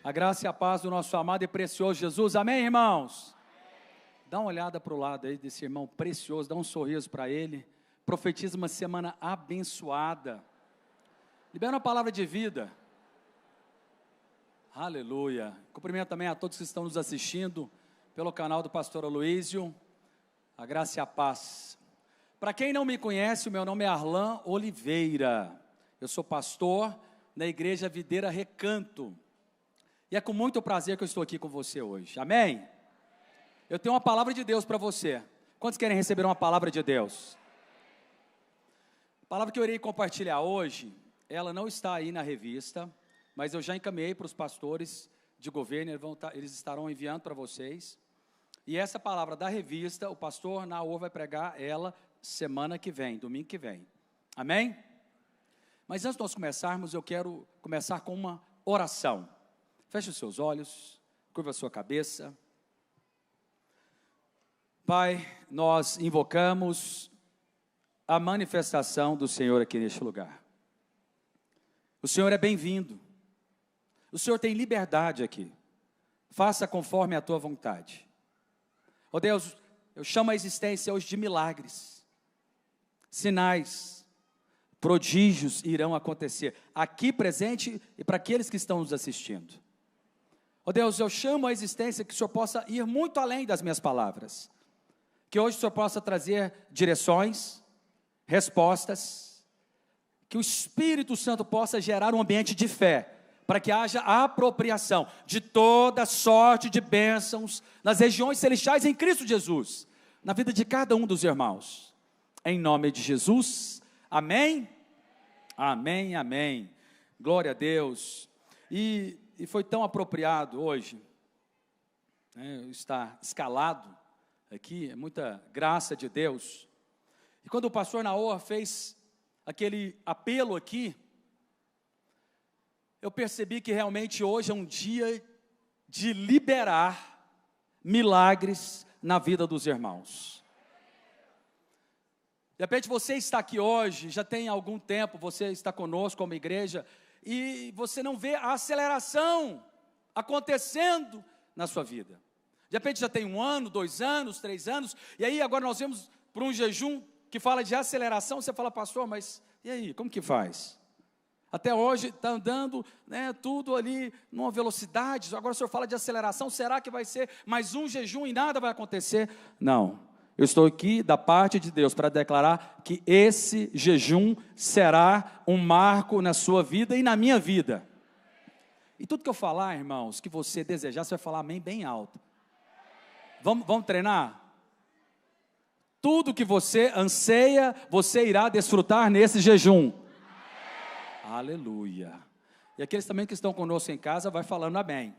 A graça e a paz do nosso amado e precioso Jesus. Amém, irmãos? Dá uma olhada para o lado aí desse irmão precioso, dá um sorriso para ele. Profetiza uma semana abençoada. Libera uma palavra de vida. Aleluia. Cumprimento também a todos que estão nos assistindo pelo canal do pastor Aloísio. A graça e a paz. Para quem não me conhece, o meu nome é Arlan Oliveira. Eu sou pastor na Igreja Videira Recanto. E é com muito prazer que eu estou aqui com você hoje. Amém? Eu tenho uma palavra de Deus para você. Quantos querem receber uma palavra de Deus? A palavra que eu irei compartilhar hoje, ela não está aí na revista, mas eu já encaminhei para os pastores de governo, eles estarão enviando para vocês. E essa palavra da revista, o pastor Naor vai pregar ela semana que vem, domingo que vem. Amém? Mas antes de nós começarmos, eu quero começar com uma oração. Feche os seus olhos, curva a sua cabeça. Pai, nós invocamos a manifestação do Senhor aqui neste lugar. O Senhor é bem-vindo. O Senhor tem liberdade aqui. Faça conforme a tua vontade. Ó Deus, eu chamo a existência hoje de milagres, sinais, prodígios irão acontecer aqui presente e para aqueles que estão nos assistindo. Ó Deus, eu chamo a existência que o Senhor possa ir muito além das minhas palavras. Que hoje o Senhor possa trazer direções, respostas. Que o Espírito Santo possa gerar um ambiente de fé. Para que haja apropriação de toda sorte de bênçãos nas regiões celestiais em Cristo Jesus. Na vida de cada um dos irmãos. Em nome de Jesus. Amém? Amém, amém. Glória a Deus. E foi tão apropriado hoje, né, estar escalado aqui, é muita graça de Deus. E quando o pastor Naor fez aquele apelo aqui, eu percebi que realmente hoje é um dia de liberar milagres na vida dos irmãos. De repente você está aqui hoje, já tem algum tempo, você está conosco como igreja, e você não vê a aceleração acontecendo na sua vida. De repente já tem 1 ano, 2 anos, 3 anos, e aí agora nós vemos para um jejum que fala de aceleração, você fala, pastor, mas e aí, como que faz? Até hoje está andando, né, tudo ali numa velocidade, agora o senhor fala de aceleração, será que vai ser mais um jejum e nada vai acontecer? Não. Eu estou aqui da parte de Deus para declarar que esse jejum será um marco na sua vida e na minha vida. E tudo que eu falar, irmãos, que você desejar, você vai falar amém bem alto. Vamos treinar? Tudo que você anseia, você irá desfrutar nesse jejum. Amém. Aleluia. E aqueles também que estão conosco em casa, vai falando amém.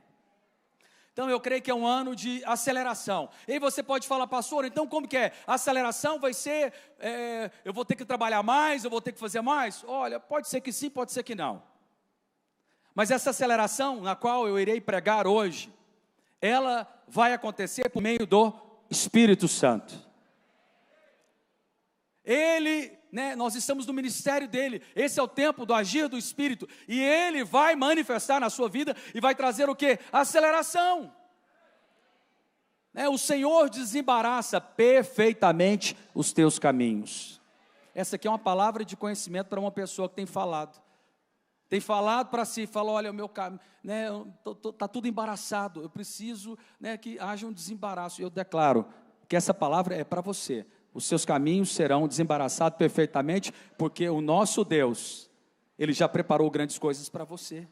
Então eu creio que é um ano de aceleração. E aí você pode falar, pastor, então como que é? A aceleração vai ser, eu vou ter que trabalhar mais, eu vou ter que fazer mais? Olha, pode ser que sim, pode ser que não. Mas essa aceleração na qual eu irei pregar hoje, ela vai acontecer por meio do Espírito Santo. Ele, né, nós estamos no ministério dele, esse é o tempo do agir do Espírito, e ele vai manifestar na sua vida, e vai trazer o quê? Aceleração. O Senhor desembaraça perfeitamente os teus caminhos. Essa aqui é uma palavra de conhecimento para uma pessoa que tem falado para si, falou, olha, o meu caminho, né, está tudo embaraçado, eu preciso, né, que haja um desembaraço. Eu declaro que essa palavra é para você. Os seus caminhos serão desembaraçados perfeitamente, porque o nosso Deus, Ele já preparou grandes coisas para você.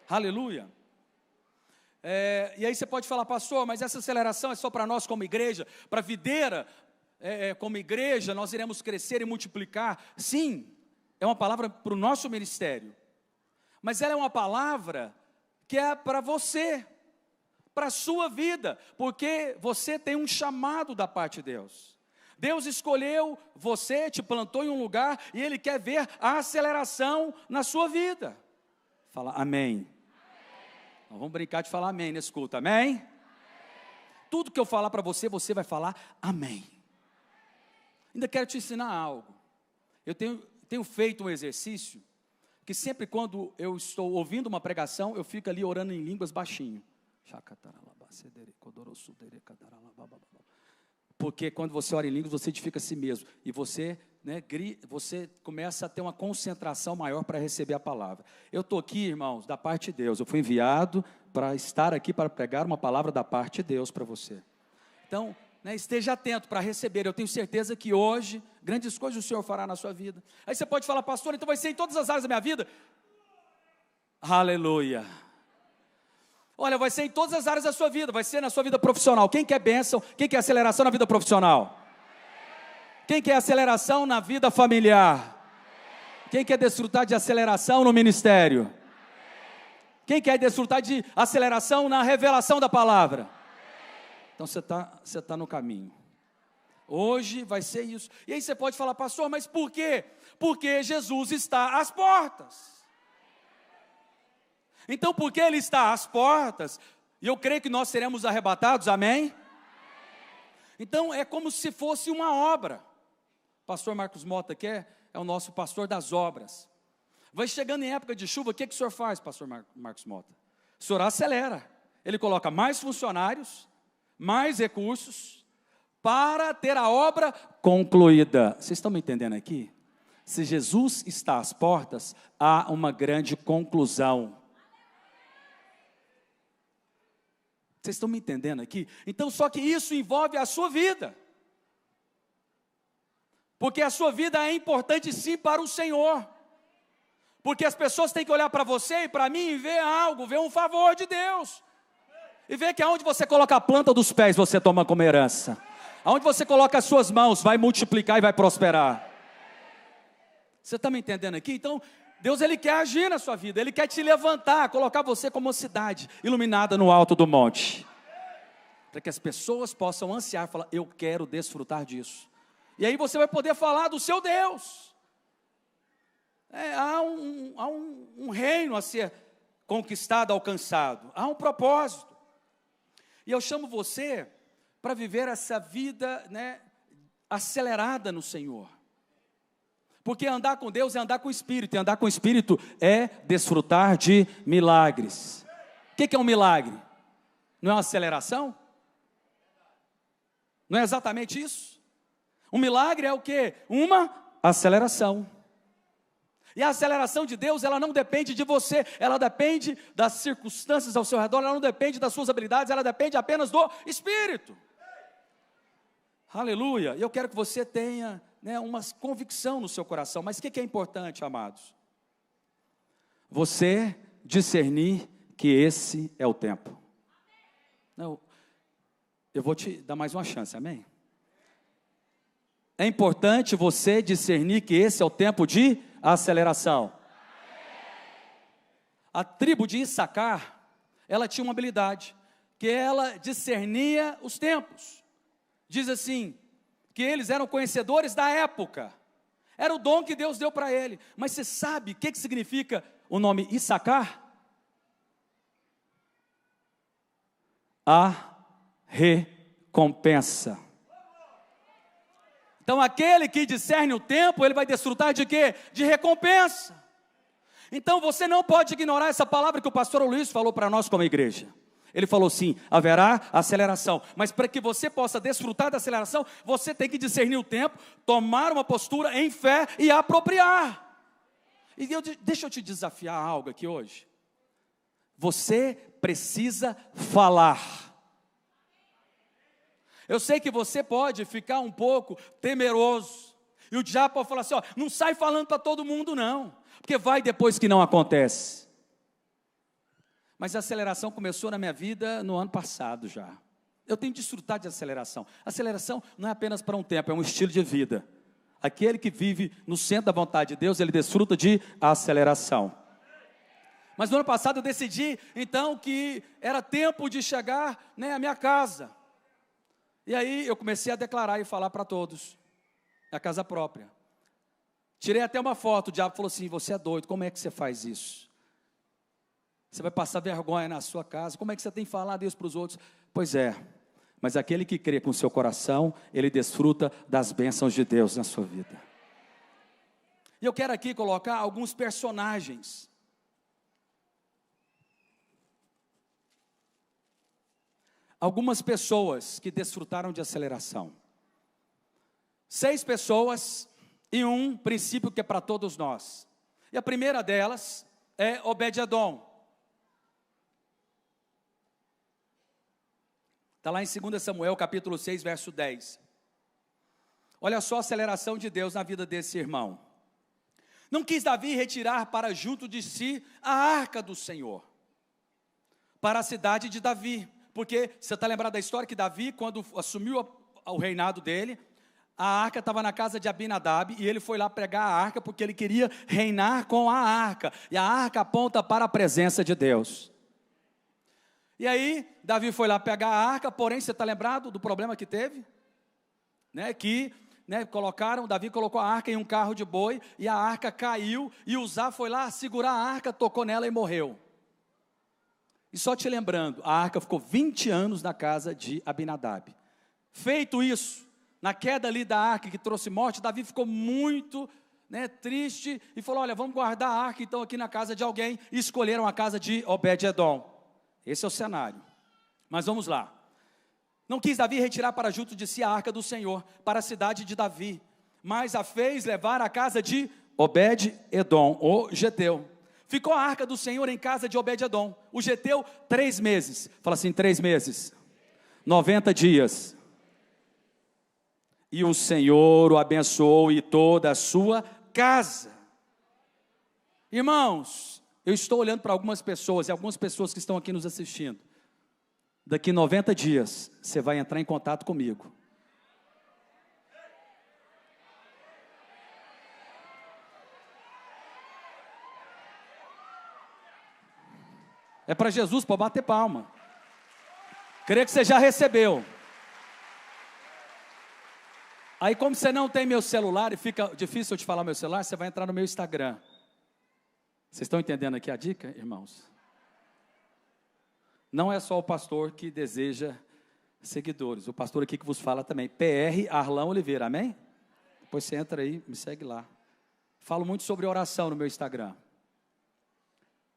Aleluia. E aí você pode falar, pastor, mas essa aceleração é só para nós como igreja, para a Videira, como igreja, nós iremos crescer e multiplicar. Sim, é uma palavra para o nosso ministério, mas ela é uma palavra que é para você, para a sua vida, porque você tem um chamado da parte de Deus. Deus escolheu você, te plantou em um lugar, e Ele quer ver a aceleração na sua vida. Fala amém. Nós vamos brincar de falar amém nesse culto, amém? Tudo que eu falar para você, você vai falar amém. Ainda quero te ensinar algo. Eu tenho feito um exercício que sempre quando eu estou ouvindo uma pregação, eu fico ali orando em línguas baixinho. Porque quando você ora em línguas, você edifica a si mesmo. E você, você começa a ter uma concentração maior para receber a palavra. Eu estou aqui, irmãos, da parte de Deus. Eu fui enviado para estar aqui para pregar uma palavra da parte de Deus para você. Então, esteja atento para receber. Eu tenho certeza que hoje, grandes coisas o Senhor fará na sua vida. Aí você pode falar, pastor, então vai ser em todas as áreas da minha vida? Aleluia. Olha, vai ser em todas as áreas da sua vida. Vai ser na sua vida profissional. Quem quer bênção? Quem quer aceleração na vida profissional? Quem quer aceleração na vida familiar? Quem quer desfrutar de aceleração no ministério? Quem quer desfrutar de aceleração na revelação da palavra? Então você tá no caminho. Hoje vai ser isso. E aí você pode falar, pastor, mas por quê? Porque Jesus está às portas. Então, porque Ele está às portas, e eu creio que nós seremos arrebatados, amém? Então, é como se fosse uma obra. Pastor Marcos Mota, que é o nosso pastor das obras. Vai chegando em época de chuva, o que o senhor faz, pastor Marcos Mota? O senhor acelera. Ele coloca mais funcionários, mais recursos, para ter a obra concluída. Vocês estão me entendendo aqui? Se Jesus está às portas, há uma grande conclusão. Vocês estão me entendendo aqui? Então, só que isso envolve a sua vida. Porque a sua vida é importante sim para o Senhor. Porque as pessoas têm que olhar para você e para mim e ver algo, ver um favor de Deus. E ver que aonde você coloca a planta dos pés, você toma como herança. Aonde você coloca as suas mãos, vai multiplicar e vai prosperar. Você está me entendendo aqui? Então, Deus, Ele quer agir na sua vida. Ele quer te levantar, colocar você como uma cidade iluminada no alto do monte. Para que as pessoas possam ansiar, falar, eu quero desfrutar disso. E aí você vai poder falar do seu Deus. Há um reino a ser conquistado, alcançado. Há um propósito. E eu chamo você para viver essa vida, acelerada no Senhor. Porque andar com Deus é andar com o Espírito. E andar com o Espírito é desfrutar de milagres. O que é um milagre? Não é uma aceleração? Não é exatamente isso? Um milagre é o quê? Uma aceleração. E a aceleração de Deus, ela não depende de você, ela depende das circunstâncias ao seu redor, ela não depende das suas habilidades, ela depende apenas do Espírito. Aleluia. E eu quero que você tenha uma convicção no seu coração. Mas o que é importante, amados? Você discernir que esse é o tempo. Não, eu vou te dar mais uma chance, amém? É importante você discernir que esse é o tempo de aceleração. A tribo de Issacar, ela tinha uma habilidade, que ela discernia os tempos. Diz assim, que eles eram conhecedores da época. Era o dom que Deus deu para ele. Mas você sabe o que significa o nome Issacar? A recompensa. Então aquele que discerne o tempo, ele vai desfrutar de quê? De recompensa. Então você não pode ignorar essa palavra que o pastor Luiz falou para nós como igreja. Ele falou sim, haverá aceleração, mas para que você possa desfrutar da aceleração, você tem que discernir o tempo, tomar uma postura em fé e apropriar. E deixa eu te desafiar algo aqui hoje. Você precisa falar. Eu sei que você pode ficar um pouco temeroso, e o diabo pode falar assim, não sai falando para todo mundo não, porque vai depois que não acontece. Mas a aceleração começou na minha vida no ano passado já. Eu tenho desfrutado de aceleração. Aceleração não é apenas para um tempo, é um estilo de vida. Aquele que vive no centro da vontade de Deus, ele desfruta de aceleração. Mas no ano passado eu decidi, então, que era tempo de chegar à minha casa. E aí eu comecei a declarar e falar para todos, na casa própria. Tirei até uma foto, o diabo falou assim, você é doido, como é que você faz isso? Você vai passar vergonha na sua casa, como é que você tem que falar Deus para os outros? Pois é, mas aquele que crê com o seu coração, ele desfruta das bênçãos de Deus na sua vida. E eu quero aqui colocar alguns personagens. Algumas pessoas que desfrutaram de aceleração. 6 pessoas e um princípio que é para todos nós. E a primeira delas é Obed-Edom. Está lá em 2 Samuel, capítulo 6, verso 10. Olha só a aceleração de Deus na vida desse irmão. Não quis Davi retirar para junto de si a arca do Senhor, para a cidade de Davi. Porque você está lembrado da história que Davi, quando assumiu o reinado dele, a arca estava na casa de Abinadab, e ele foi lá pregar a arca, porque ele queria reinar com a arca. E a arca aponta para a presença de Deus. E aí, Davi foi lá pegar a arca, porém, você está lembrado do problema que teve? Davi colocou a arca em um carro de boi, e a arca caiu, e Uzá foi lá segurar a arca, tocou nela e morreu. E só te lembrando, a arca ficou 20 anos na casa de Abinadab. Feito isso, na queda ali da arca que trouxe morte, Davi ficou muito triste, e falou, olha, vamos guardar a arca então aqui na casa de alguém, e escolheram a casa de Obed-Edom. Esse é o cenário, mas vamos lá. Não quis Davi retirar para junto de si a arca do Senhor, para a cidade de Davi, mas a fez levar à casa de Obed-Edom, o geteu. Ficou a arca do Senhor em casa de Obed-Edom, o geteu, 3 meses. Fala assim, 3 meses, 90 dias. E o Senhor o abençoou e toda a sua casa. Irmãos, eu estou olhando para algumas pessoas, e algumas pessoas que estão aqui nos assistindo. Daqui 90 dias, você vai entrar em contato comigo. É para Jesus, para bater palma. Creio que você já recebeu. Aí, como você não tem meu celular e fica difícil eu te falar meu celular, você vai entrar no meu Instagram. Vocês estão entendendo aqui a dica, irmãos? Não é só o pastor que deseja seguidores. O pastor aqui que vos fala também. PR Arlão Oliveira, amém? Depois você entra aí, me segue lá. Falo muito sobre oração no meu Instagram.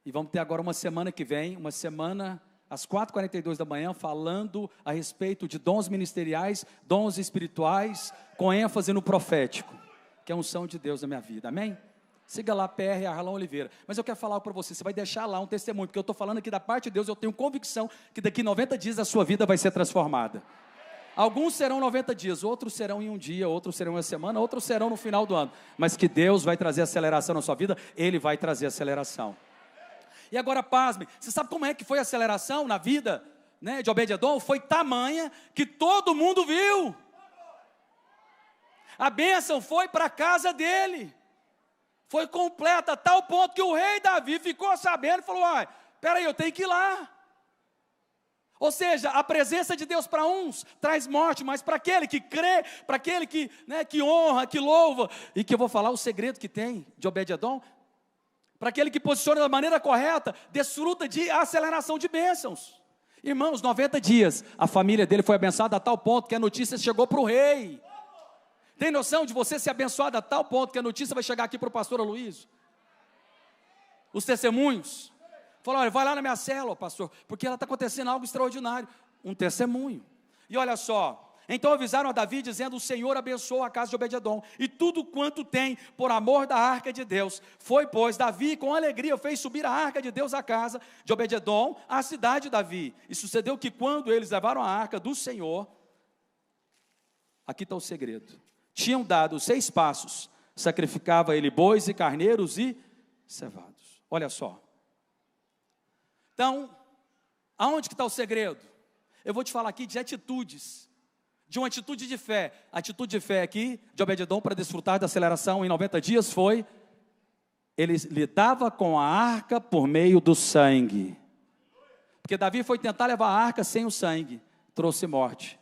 E vamos ter agora uma semana que vem, uma semana às 4h42 da manhã, falando a respeito de dons ministeriais, dons espirituais, com ênfase no profético, que é a unção de Deus na minha vida, amém? Siga lá, PR Arlão Oliveira. Mas eu quero falar para você, você vai deixar lá um testemunho, porque eu estou falando aqui da parte de Deus, eu tenho convicção que daqui 90 dias a sua vida vai ser transformada. Alguns serão 90 dias, outros serão em um dia, outros serão em uma semana, outros serão no final do ano. Mas que Deus vai trazer aceleração na sua vida, Ele vai trazer aceleração. E agora, pasme, você sabe como é que foi a aceleração na vida de Obed-Edom? Foi tamanha que todo mundo viu. A bênção foi para a casa dele. Foi completa a tal ponto que o rei Davi ficou sabendo e falou, peraí, eu tenho que ir lá. Ou seja, a presença de Deus para uns traz morte, mas para aquele que crê, para aquele que honra, que louva, e que eu vou falar o segredo que tem de Obed-Edom, para aquele que posiciona da maneira correta, desfruta de aceleração de bênçãos. Irmãos, 90 dias, a família dele foi abençoada a tal ponto que a notícia chegou para o rei. Tem noção de você ser abençoado a tal ponto que a notícia vai chegar aqui para o pastor Aloysio? Os testemunhos. Falou, olha, vai lá na minha célula, pastor, porque ela está acontecendo algo extraordinário. Um testemunho. E olha só, então avisaram a Davi, dizendo, o Senhor abençoou a casa de Obed-Edom, e tudo quanto tem, por amor da arca de Deus. Foi, pois, Davi, com alegria, fez subir a arca de Deus à casa de Obed-Edom, à cidade de Davi. E sucedeu que quando eles levaram a arca do Senhor, aqui está o segredo. Tinham dado 6 passos, sacrificava ele bois e carneiros e cevados. Olha só. Então, aonde que está o segredo? Eu vou te falar aqui de atitudes, de uma atitude de fé. A atitude de fé aqui, de Obed-Edom, para desfrutar da aceleração em 90 dias, foi, ele lidava com a arca por meio do sangue. Porque Davi foi tentar levar a arca sem o sangue, trouxe morte.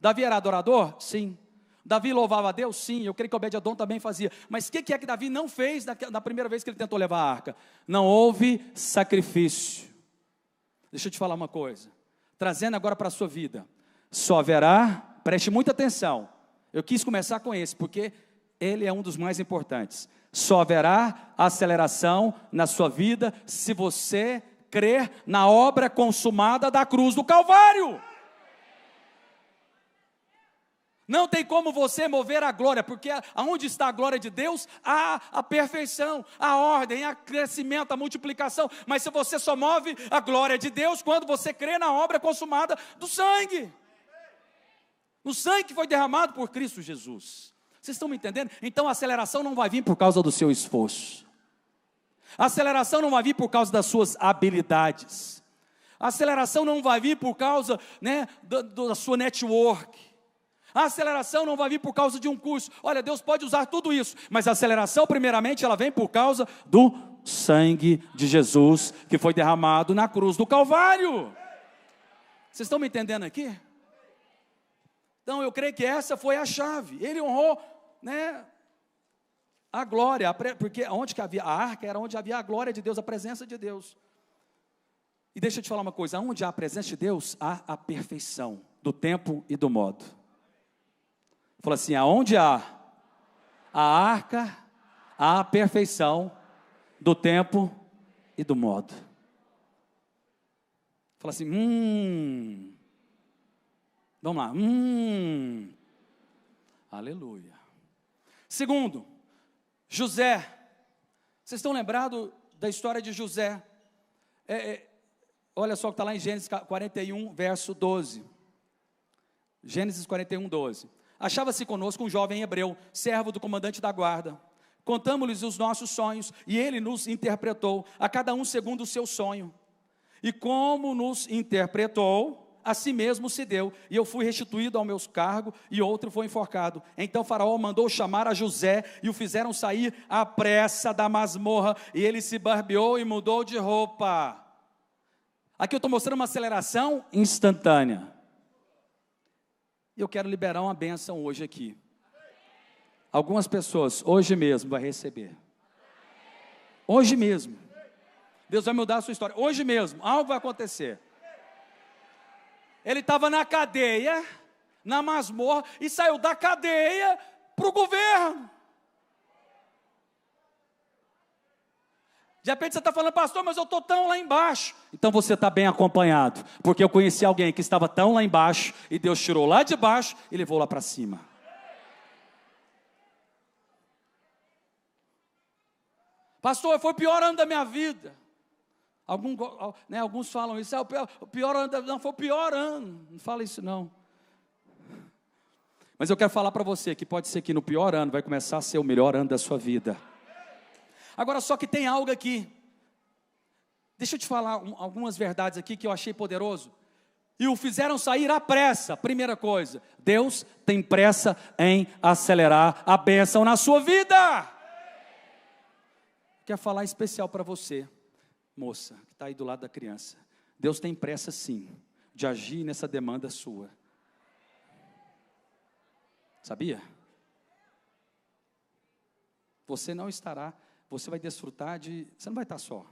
Davi era adorador? Sim. Davi louvava a Deus? Sim, eu creio que Obed-Edom também fazia. Mas o que é que Davi não fez na primeira vez que ele tentou levar a arca? Não houve sacrifício. Deixa eu te falar uma coisa. Trazendo agora para a sua vida. Só haverá, preste muita atenção. Eu quis começar com esse, porque ele é um dos mais importantes. Só haverá aceleração na sua vida se você crer na obra consumada da cruz do Calvário. Não tem como você mover a glória, porque aonde está a glória de Deus, há a perfeição, a ordem, há crescimento, a multiplicação. Mas se você só move a glória de Deus quando você crê na obra consumada do sangue. No sangue que foi derramado por Cristo Jesus. Vocês estão me entendendo? Então a aceleração não vai vir por causa do seu esforço. A aceleração não vai vir por causa das suas habilidades. A aceleração não vai vir por causa, da sua network. A aceleração não vai vir por causa de um curso. Olha, Deus pode usar tudo isso, mas a aceleração, primeiramente, ela vem por causa do sangue de Jesus, que foi derramado na cruz do Calvário. Vocês estão me entendendo aqui? Então, eu creio que essa foi a chave. Ele honrou, a glória, porque onde que havia a arca, era onde havia a glória de Deus, a presença de Deus. E deixa eu te falar uma coisa, onde há a presença de Deus, há a perfeição do tempo e do modo. Falou assim, aonde há a arca, há a perfeição do tempo e do modo. Fala assim, vamos lá, aleluia. Segundo, José. Vocês estão lembrados da história de José? Olha só o que está lá em Gênesis 41, verso 12. Gênesis 41, 12. Achava-se conosco um jovem hebreu, servo do comandante da guarda. Contamos-lhes os nossos sonhos, e ele nos interpretou, a cada um segundo o seu sonho. E como nos interpretou, a si mesmo se deu, e eu fui restituído ao meu cargo, e outro foi enforcado. Então Faraó mandou chamar a José, e o fizeram sair à pressa da masmorra, e ele se barbeou e mudou de roupa. Aqui eu estou mostrando uma aceleração instantânea. Eu quero liberar uma bênção hoje aqui. Algumas pessoas, hoje mesmo, vai receber. Hoje mesmo. Deus vai mudar a sua história. Hoje mesmo, algo vai acontecer. Ele estava na cadeia, na masmorra, e saiu da cadeia para o governo. De repente você está falando, pastor, mas eu estou tão lá embaixo. Então você está bem acompanhado, porque eu conheci alguém que estava tão lá embaixo, e Deus tirou lá de baixo e levou lá para cima. Pastor, foi o pior ano da minha vida. Alguns falam isso, o pior ano, não, foi o pior ano. Não fala isso não. Mas eu quero falar para você que pode ser que no pior ano vai começar a ser o melhor ano da sua vida. Agora só que tem algo aqui. Deixa eu te falar algumas verdades aqui que eu achei poderoso. E o fizeram sair à pressa. Primeira coisa, Deus tem pressa em acelerar a bênção na sua vida. Quero falar especial para você, moça, que está aí do lado da criança. Deus tem pressa sim, de agir nessa demanda sua. Sabia? Você não estará, você vai desfrutar de, você não vai estar só.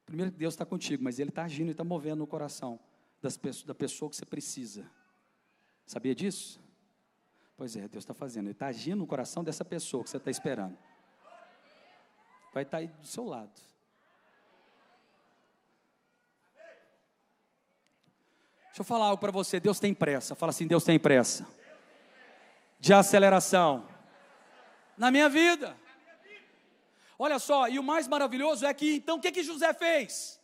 Primeiro que Deus está contigo, mas Ele está agindo e está movendo no coração da pessoa que você precisa. Sabia disso? Pois é, Deus está fazendo, Ele está agindo no coração dessa pessoa que você está esperando. Vai estar aí do seu lado. Deixa eu falar algo para você, Deus tem pressa. Fala assim, Deus tem pressa de aceleração na minha vida. Olha só, e o mais maravilhoso é que, então, o que José fez?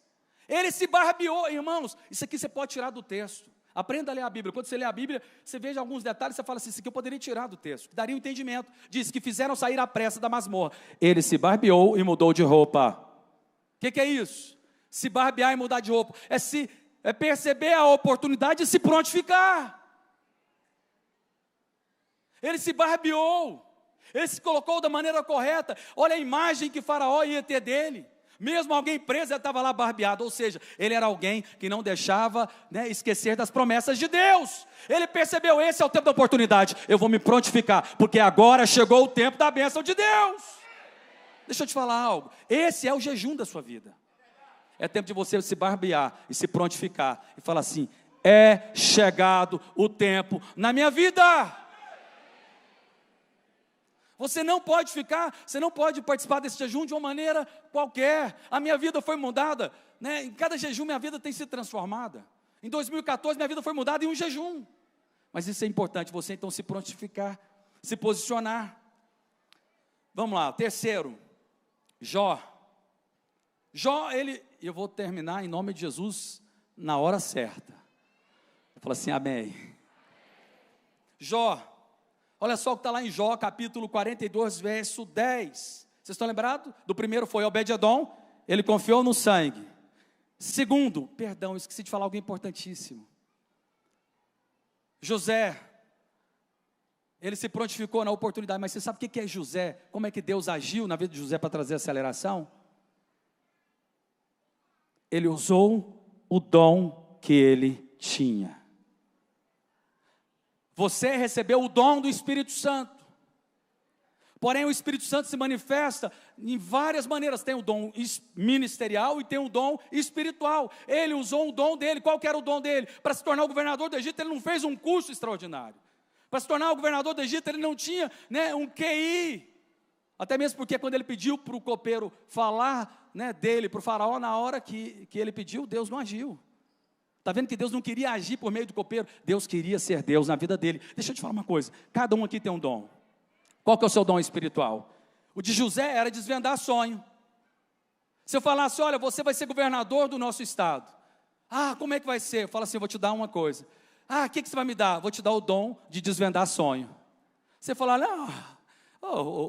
Ele se barbeou, irmãos, isso aqui você pode tirar do texto. Aprenda a ler a Bíblia. Quando você lê a Bíblia, você veja alguns detalhes, você fala assim, isso aqui eu poderia tirar do texto, que daria um entendimento. Diz que fizeram sair à pressa da masmorra. Ele se barbeou e mudou de roupa. O que é isso? Se barbear e mudar de roupa. É perceber a oportunidade de se prontificar. Ele se barbeou. Ele se colocou da maneira correta. Olha a imagem que Faraó ia ter dele. Mesmo alguém preso, ele estava lá barbeado. Ou seja, ele era alguém que não deixava esquecer das promessas de Deus. Ele percebeu, esse é o tempo da oportunidade. Eu vou me prontificar, porque agora chegou o tempo da bênção de Deus. Deixa eu te falar algo. Esse é o jejum da sua vida. É tempo de você se barbear e se prontificar. E falar assim, é chegado o tempo na minha vida. Você não pode participar desse jejum de uma maneira qualquer. A minha vida foi mudada, né? Em cada jejum minha vida tem sido transformada. Em 2014 minha vida foi mudada em um jejum. Mas isso é importante, você então se prontificar, se posicionar. Vamos lá, terceiro, Jó. Jó, eu vou terminar em nome de Jesus na hora certa. Eu falo assim, amém. Jó, olha só o que está lá em Jó, capítulo 42, verso 10. Vocês estão lembrados? Do primeiro foi Obed-edom, ele confiou no sangue. Segundo, perdão, esqueci de falar algo importantíssimo. José, ele se prontificou na oportunidade, mas você sabe o que é José? Como é que Deus agiu na vida de José para trazer aceleração? Ele usou o dom que ele tinha. Você recebeu o dom do Espírito Santo. Porém, o Espírito Santo se manifesta em várias maneiras. Tem o dom ministerial e tem o dom espiritual. Ele usou o dom dele. Qual que era o dom dele? Para se tornar o governador do Egito, ele não fez um curso extraordinário. Para se tornar o governador do Egito, ele não tinha, né, um QI. Até mesmo porque quando ele pediu para o copeiro falar, né, dele para o faraó, na hora que ele pediu, Deus não agiu. Está vendo que Deus não queria agir por meio do copeiro? Deus queria ser Deus na vida dele. Deixa eu te falar uma coisa, cada um aqui tem um dom. Qual que é o seu dom espiritual? O de José era desvendar sonho. Se eu falasse, olha, você vai ser governador do nosso estado. Ah, como é que vai ser? Eu falo assim, eu vou te dar uma coisa. Ah, o que você vai me dar? Vou te dar o dom de desvendar sonho. Você fala, não,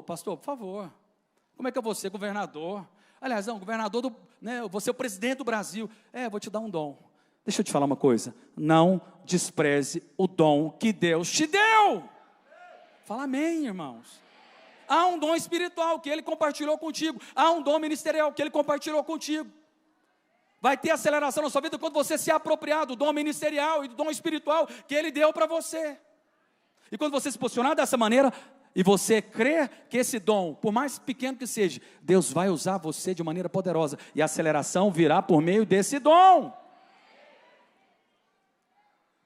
pastor, por favor, como é que eu vou ser governador? Aliás, não, governador eu vou ser o presidente do Brasil. Vou te dar um dom. Deixa eu te falar uma coisa, não despreze o dom que Deus te deu. Fala amém, irmãos. Há um dom espiritual que Ele compartilhou contigo. Há um dom ministerial que Ele compartilhou contigo. Vai ter aceleração na sua vida quando você se apropriar do dom ministerial e do dom espiritual que Ele deu para você. E quando você se posicionar dessa maneira, e você crer que esse dom, por mais pequeno que seja, Deus vai usar você de maneira poderosa. E a aceleração virá por meio desse dom.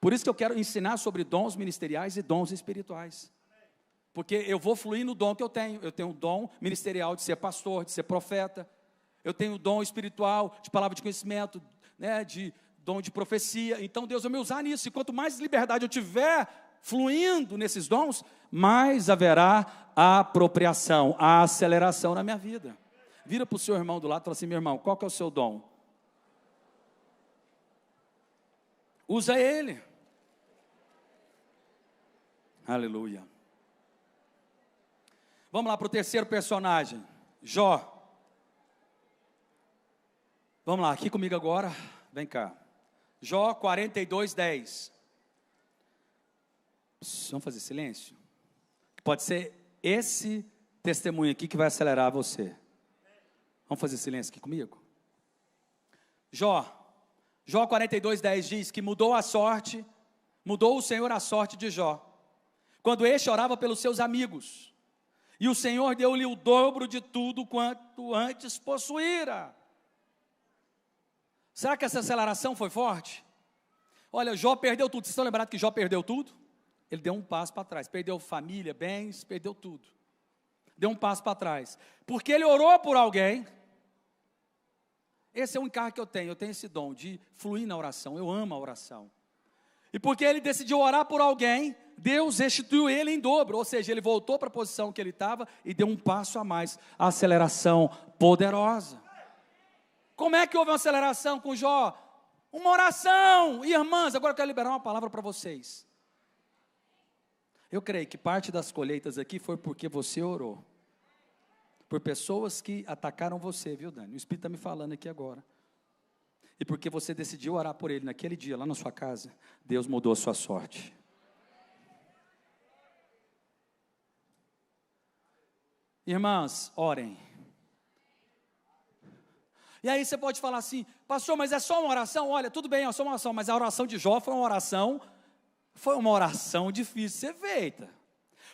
Por isso que eu quero ensinar sobre dons ministeriais e dons espirituais. Porque eu vou fluir no dom que eu tenho. Eu tenho o dom ministerial de ser pastor, de ser profeta. Eu tenho o dom espiritual de palavra de conhecimento, né, de dom de profecia. Então Deus vai me usar nisso. E quanto mais liberdade eu tiver fluindo nesses dons, mais haverá a apropriação, a aceleração na minha vida. Vira para o seu irmão do lado e fala assim, meu irmão, qual que é o seu dom? Usa ele. Aleluia. Vamos lá para o terceiro personagem, Jó. Vamos lá, aqui comigo agora, vem cá. Jó 42, 10. Vamos fazer silêncio? Pode ser esse testemunho aqui que vai acelerar você. Vamos fazer silêncio aqui comigo? Jó 42, 10 diz que mudou o Senhor a sorte de Jó. Quando este orava pelos seus amigos. E o Senhor deu-lhe o dobro de tudo quanto antes possuíra. Será que essa aceleração foi forte? Olha, Jó perdeu tudo. Vocês estão lembrados que Jó perdeu tudo? Ele deu um passo para trás. Perdeu família, bens, perdeu tudo. Deu um passo para trás. Porque ele orou por alguém. Esse é o encargo que eu tenho. Eu tenho esse dom de fluir na oração. Eu amo a oração. E porque ele decidiu orar por alguém, Deus restituiu ele em dobro. Ou seja, ele voltou para a posição que ele estava e deu um passo a mais. A aceleração poderosa. Como é que houve uma aceleração com Jó? Uma oração. Irmãs, agora eu quero liberar uma palavra para vocês. Eu creio que parte das colheitas aqui foi porque você orou. Por pessoas que atacaram você, viu, Dani? O Espírito está me falando aqui agora. E porque você decidiu orar por ele naquele dia, lá na sua casa, Deus mudou a sua sorte. Irmãs, orem. E aí você pode falar assim, pastor, mas é só uma oração? Olha, tudo bem, é só uma oração, mas a oração de Jó foi uma oração difícil de ser feita.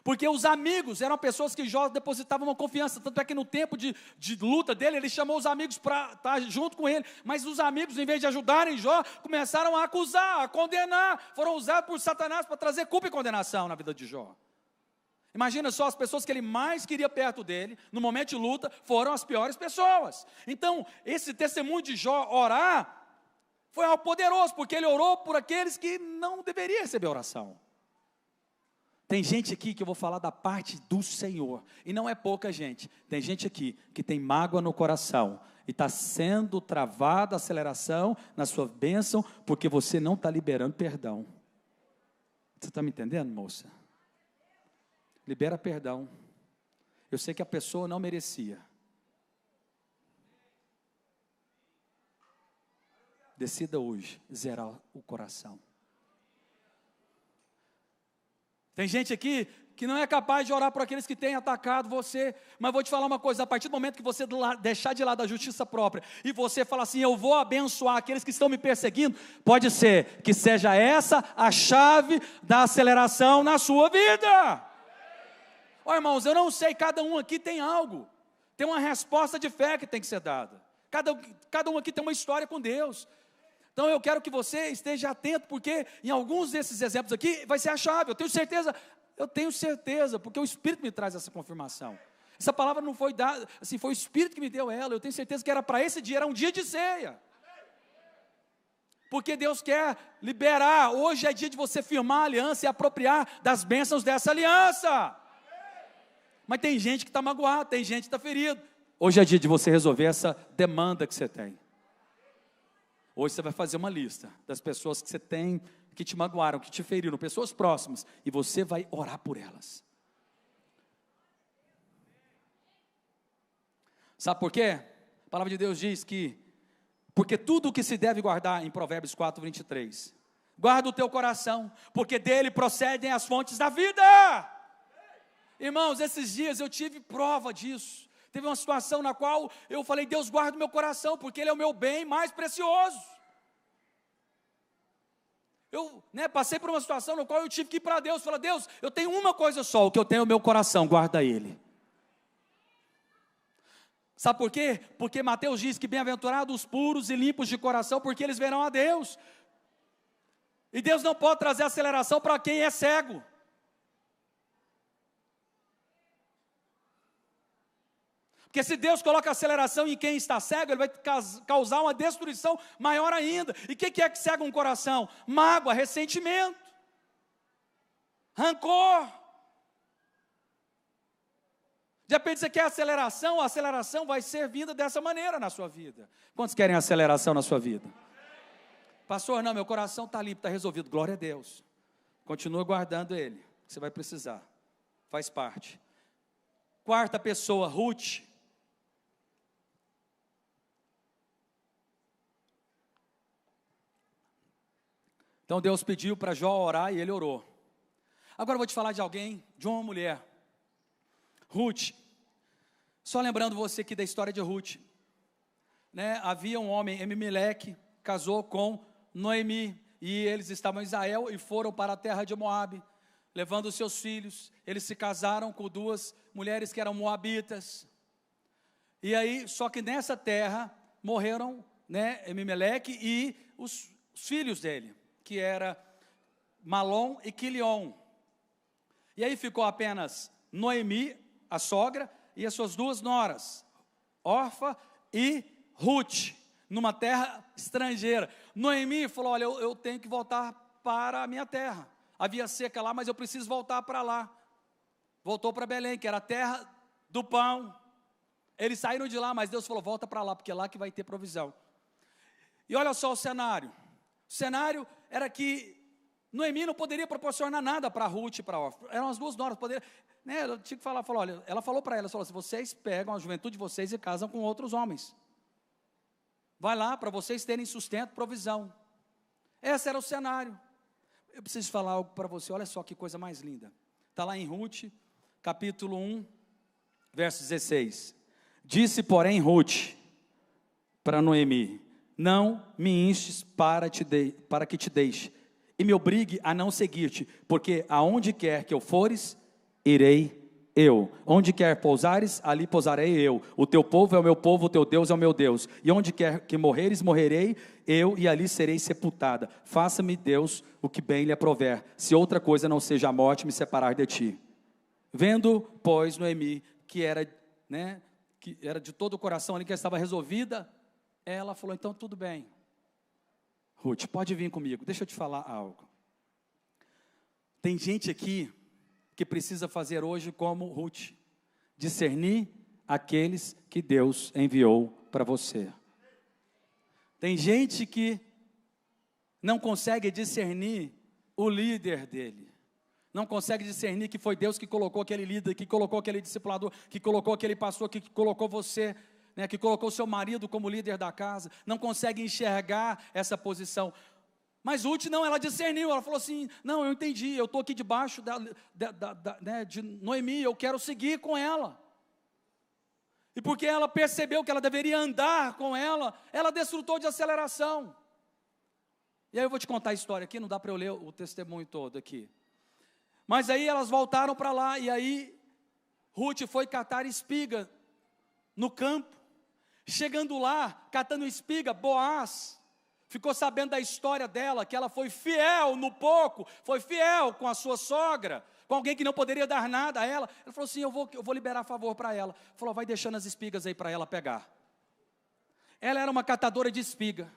Porque os amigos eram pessoas que Jó depositava uma confiança. Tanto é que no tempo de luta dele, ele chamou os amigos para estar junto com ele. Mas os amigos, em vez de ajudarem Jó, começaram a acusar, a condenar. Foram usados por Satanás para trazer culpa e condenação na vida de Jó. Imagina só, as pessoas que ele mais queria perto dele, no momento de luta, foram as piores pessoas. Então, esse testemunho de Jó orar, foi algo poderoso, porque ele orou por aqueles que não deveriam receber oração. Tem gente aqui que eu vou falar da parte do Senhor, e não é pouca gente. Tem gente aqui que tem mágoa no coração, e está sendo travada a aceleração na sua bênção, porque você não está liberando perdão. Você está me entendendo, moça? Libera perdão. Eu sei que a pessoa não merecia. Decida hoje zerar o coração. Tem gente aqui que não é capaz de orar por aqueles que têm atacado você, mas vou te falar uma coisa, a partir do momento que você deixar de lado a justiça própria, e você falar assim, eu vou abençoar aqueles que estão me perseguindo, pode ser que seja essa a chave da aceleração na sua vida. Ó, irmãos, eu não sei, cada um aqui tem algo, tem uma resposta de fé que tem que ser dada, cada um aqui tem uma história com Deus. Então eu quero que você esteja atento, porque em alguns desses exemplos aqui vai ser a chave. Eu tenho certeza, porque o Espírito me traz essa confirmação. Essa palavra não foi dada, assim, foi o Espírito que me deu ela. Eu tenho certeza que era para esse dia, era um dia de ceia. Porque Deus quer liberar, hoje é dia de você firmar a aliança e apropriar das bênçãos dessa aliança. Mas tem gente que está magoada, tem gente que está ferido. Hoje é dia de você resolver essa demanda que você tem. Hoje você vai fazer uma lista das pessoas que você tem, que te magoaram, que te feriram, pessoas próximas, e você vai orar por elas. Sabe por quê? A palavra de Deus diz que, porque tudo o que se deve guardar, em Provérbios 4, 23, guarda o teu coração, porque dele procedem as fontes da vida. Irmãos, esses dias eu tive prova disso. Teve uma situação na qual eu falei, Deus, guarda o meu coração, porque ele é o meu bem mais precioso. Eu passei por uma situação na qual eu tive que ir para Deus, falar, Deus, eu tenho uma coisa só, o que eu tenho é o meu coração, guarda ele. Sabe por quê? Porque Mateus diz que bem-aventurados os puros e limpos de coração, porque eles verão a Deus. E Deus não pode trazer aceleração para quem é cego. Porque se Deus coloca aceleração em quem está cego, ele vai causar uma destruição maior ainda. E o que é que cega um coração? Mágoa, ressentimento, rancor. De repente você quer aceleração, a aceleração vai ser vinda dessa maneira na sua vida. Quantos querem aceleração na sua vida? Pastor, não, meu coração está limpo, está resolvido, glória a Deus. Continua guardando ele, você vai precisar, faz parte. Quarta pessoa, Ruth. Então Deus pediu para Jó orar e ele orou. Agora eu vou te falar de alguém, de uma mulher, Ruth. Só lembrando você aqui da história de Ruth, havia um homem, Elimeleque, casou com Noemi, e eles estavam em Israel e foram para a terra de Moabe, levando os seus filhos. Eles se casaram com duas mulheres que eram moabitas, e aí, só que nessa terra, morreram, Elimeleque e os filhos dele, que era Malom e Quilion. E aí ficou apenas Noemi, a sogra, e as suas duas noras, Orfa e Ruth, numa terra estrangeira. Noemi falou, olha, eu tenho que voltar para a minha terra. Havia seca lá, mas eu preciso voltar para lá. Voltou para Belém, que era a terra do pão. Eles saíram de lá, mas Deus falou, volta para lá, porque é lá que vai ter provisão. E olha só o cenário. O cenário era que Noemi não poderia proporcionar nada para Ruth e para Orfa. Eram as duas noras, ela tinha que falar, olha, ela falou para elas, falou assim, vocês pegam a juventude de vocês e casam com outros homens. Vai lá para vocês terem sustento, provisão. Esse era o cenário. Eu preciso falar algo para você, olha só que coisa mais linda. Está lá em Ruth, capítulo 1, verso 16. Disse, porém, Ruth para Noemi, não me instes para que te deixe, e me obrigue a não seguir-te, porque aonde quer que eu fores, irei eu. Onde quer pousares, ali pousarei eu. O teu povo é o meu povo, o teu Deus é o meu Deus. E onde quer que morreres, morrerei eu, e ali serei sepultada. Faça-me, Deus, o que bem lhe aprover, se outra coisa não seja a morte me separar de ti. Vendo, pois, Noemi, que era de todo o coração ali, que estava resolvida, ela falou, então tudo bem. Ruth, pode vir comigo, deixa eu te falar algo. Tem gente aqui que precisa fazer hoje como Ruth, discernir aqueles que Deus enviou para você. Tem gente que não consegue discernir o líder dele. Não consegue discernir que foi Deus que colocou aquele líder, que colocou aquele discipulador, que colocou aquele pastor, que colocou você, que colocou seu marido como líder da casa. Não consegue enxergar essa posição. Mas Ruth não, ela discerniu, ela falou assim, não, eu entendi, eu estou aqui debaixo de Noemi, eu quero seguir com ela. E porque ela percebeu que ela deveria andar com ela desfrutou de aceleração. E aí eu vou te contar a história aqui, não dá para eu ler o testemunho todo aqui. Mas aí elas voltaram para lá, e aí Ruth foi catar espiga no campo. Chegando lá, catando espiga, Boaz ficou sabendo da história dela, que ela foi fiel no pouco, foi fiel com a sua sogra, com alguém que não poderia dar nada a ela. Ela falou assim, eu vou liberar favor para ela. Falou, vai deixando as espigas aí para ela pegar. Ela era uma catadora de espiga.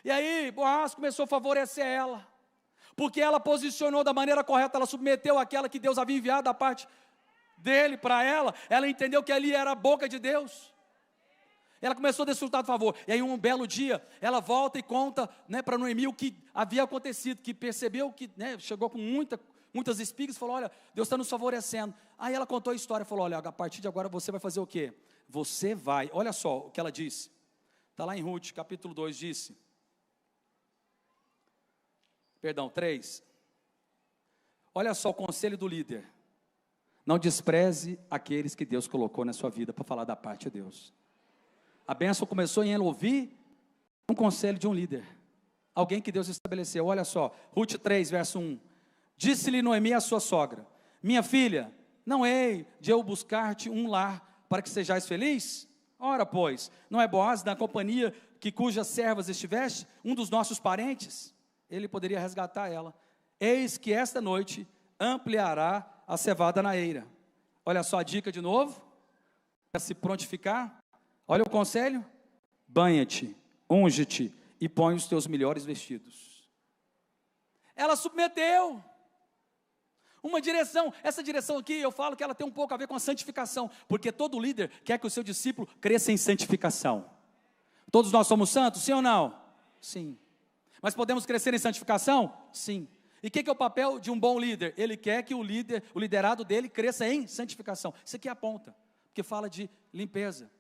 E aí Boaz começou a favorecer ela, porque ela posicionou da maneira correta, ela submeteu aquela que Deus havia enviado da parte dele para ela. Ela entendeu que ali era a boca de Deus. Ela começou a desfrutar do favor. E aí um belo dia, ela volta e conta para Noemi o que havia acontecido, que percebeu que chegou com muitas espigas e falou, olha, Deus está nos favorecendo. Aí ela contou a história, falou, olha, a partir de agora você vai fazer o quê? Você vai, olha só o que ela disse. Está lá em Ruth, capítulo 2, disse. 3. Olha só o conselho do líder. Não despreze aqueles que Deus colocou na sua vida para falar da parte de Deus. A bênção começou em ela ouvir um conselho de um líder. Alguém que Deus estabeleceu. Olha só, Ruth 3, verso 1. Disse-lhe Noemi a sua sogra, minha filha, não hei de eu buscar-te um lar para que sejais feliz? Ora, pois, não é Boaz na companhia que cujas servas estiveste, um dos nossos parentes? Ele poderia resgatar ela. Eis que esta noite ampliará a cevada na eira. Olha só a dica de novo, para se prontificar. Olha o conselho, banha-te, unge-te e põe os teus melhores vestidos. Ela submeteu uma direção. Essa direção aqui eu falo que ela tem um pouco a ver com a santificação, porque todo líder quer que o seu discípulo cresça em santificação. Todos nós somos santos, sim ou não? Sim. Mas podemos crescer em santificação? Sim. E o que é o papel de um bom líder? Ele quer que o liderado dele cresça em santificação. Isso aqui aponta, porque fala de limpeza.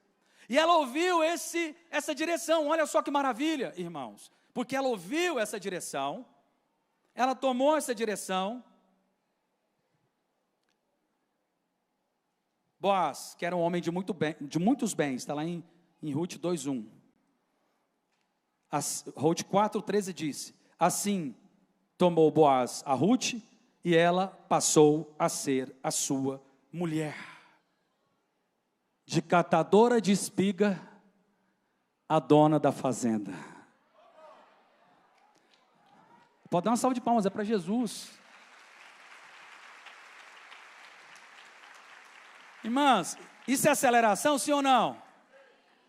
E ela ouviu essa direção, olha só que maravilha, irmãos. Porque ela ouviu essa direção, ela tomou essa direção. Boaz, que era um homem de muitos bens, está lá em Ruth 2:1. Ruth 4:13 disse, assim tomou Boaz a Ruth, e ela passou a ser a sua mulher. De catadora de espiga, a dona da fazenda. Pode dar uma salva de palmas, é para Jesus. Irmãs, isso é aceleração, sim ou não?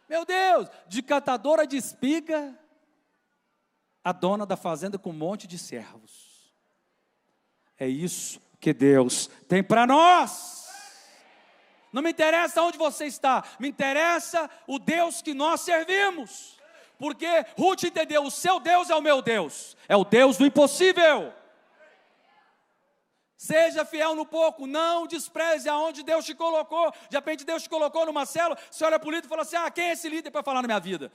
Meu Deus, de catadora de espiga, a dona da fazenda com um monte de servos. É isso que Deus tem para nós. Não me interessa onde você está, me interessa o Deus que nós servimos. Porque Ruth entendeu, o seu Deus é o meu Deus, é o Deus do impossível. Seja fiel no pouco, não despreze aonde Deus te colocou. De repente Deus te colocou numa célula, você olha para o líder e fala assim, quem é esse líder para falar na minha vida?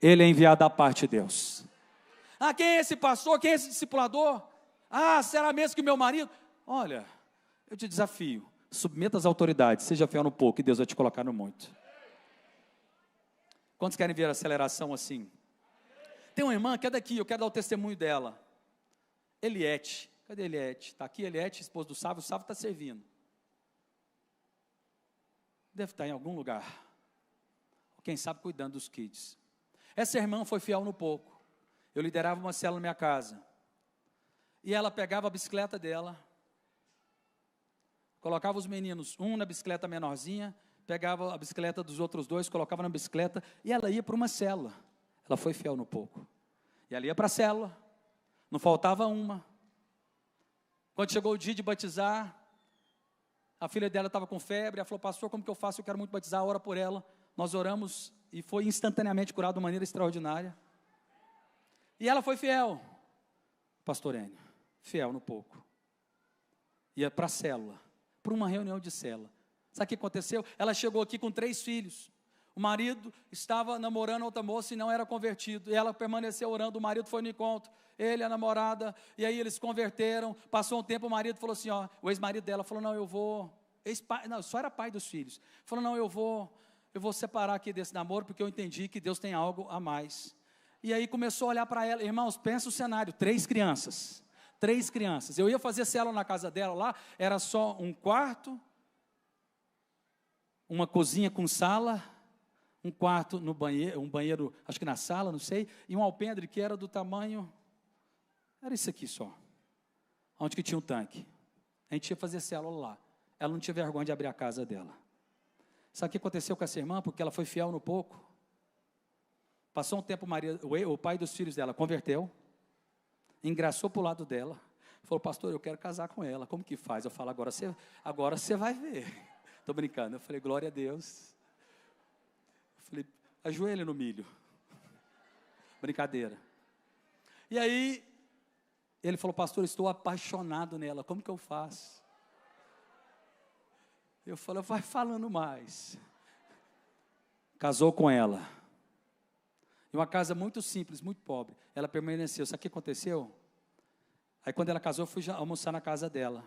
Ele é enviado da parte de Deus. Quem é esse pastor, quem é esse discipulador? Será mesmo que meu marido? Olha, eu te desafio, submeta as autoridades, seja fiel no pouco e Deus vai te colocar no muito. Quantos querem ver a aceleração assim? Tem uma irmã que é daqui, eu quero dar o testemunho dela. Eliette, cadê Eliette? Está aqui Eliette, esposa do Sávio, o Sávio está servindo. Deve estar em algum lugar. Quem sabe cuidando dos kids. Essa irmã foi fiel no pouco. Eu liderava uma célula na minha casa. E ela pegava a bicicleta dela, colocava os meninos, um na bicicleta menorzinha, pegava a bicicleta dos outros dois, colocava na bicicleta, e ela ia para uma célula. Ela foi fiel no pouco. E ela ia para a célula, não faltava uma. Quando chegou o dia de batizar, a filha dela estava com febre, ela falou, pastor, como que eu faço? Eu quero muito batizar, ora por ela. Nós oramos e foi instantaneamente curada de uma maneira extraordinária. E ela foi fiel, pastor Enio, fiel no pouco. Ia para a célula, para uma reunião de célula. Sabe o que aconteceu? Ela chegou aqui com 3 filhos. O marido estava namorando outra moça e não era convertido. E ela permaneceu orando, o marido foi no encontro. Ele, a namorada, e aí eles se converteram. Passou um tempo, o marido falou assim, ó, o ex-marido dela falou, não, eu vou... Não, só era pai dos filhos. Falou, não, eu vou separar aqui desse namoro, porque eu entendi que Deus tem algo a mais. E aí começou a olhar para ela. Irmãos, pensa o cenário, 3 crianças. 3 crianças. Eu ia fazer célula na casa dela lá, era só um quarto, uma cozinha com sala, um quarto no banheiro, um banheiro, acho que na sala, não sei, e um alpendre que era do tamanho, era isso aqui só, onde que tinha um tanque. A gente ia fazer célula lá. Ela não tinha vergonha de abrir a casa dela. Sabe o que aconteceu com essa irmã? Porque ela foi fiel no pouco. Passou um tempo, o pai dos filhos dela converteu, engraçou para o lado dela, falou, pastor, eu quero casar com ela, como que faz? Eu falo, agora você vai ver. Estou brincando. Eu falei, glória a Deus. Eu falei, ajoelha no milho. Brincadeira. E aí, ele falou, pastor, estou apaixonado nela, como que eu faço? Eu falei, vai falando mais. Casou com ela. Em uma casa muito simples, muito pobre. Ela permaneceu. Sabe o que aconteceu? Aí quando ela casou, eu fui almoçar na casa dela.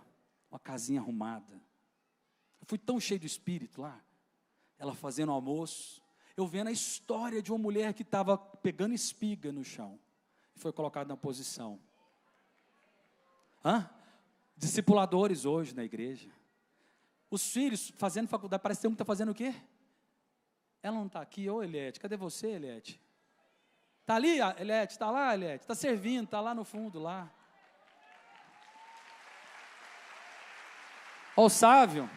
Uma casinha arrumada. Eu fui tão cheio do espírito lá. Ela fazendo almoço. Eu vendo a história de uma mulher que estava pegando espiga no chão. E foi colocada na posição. Discipuladores hoje na igreja. Os filhos fazendo faculdade, parece que tem um que está fazendo o quê? Ela não está aqui, ô Eliette, cadê você, Eliette? Está ali, Eliette? Está lá, Eliette? Está servindo, está lá no fundo, lá. Ó o Sávio.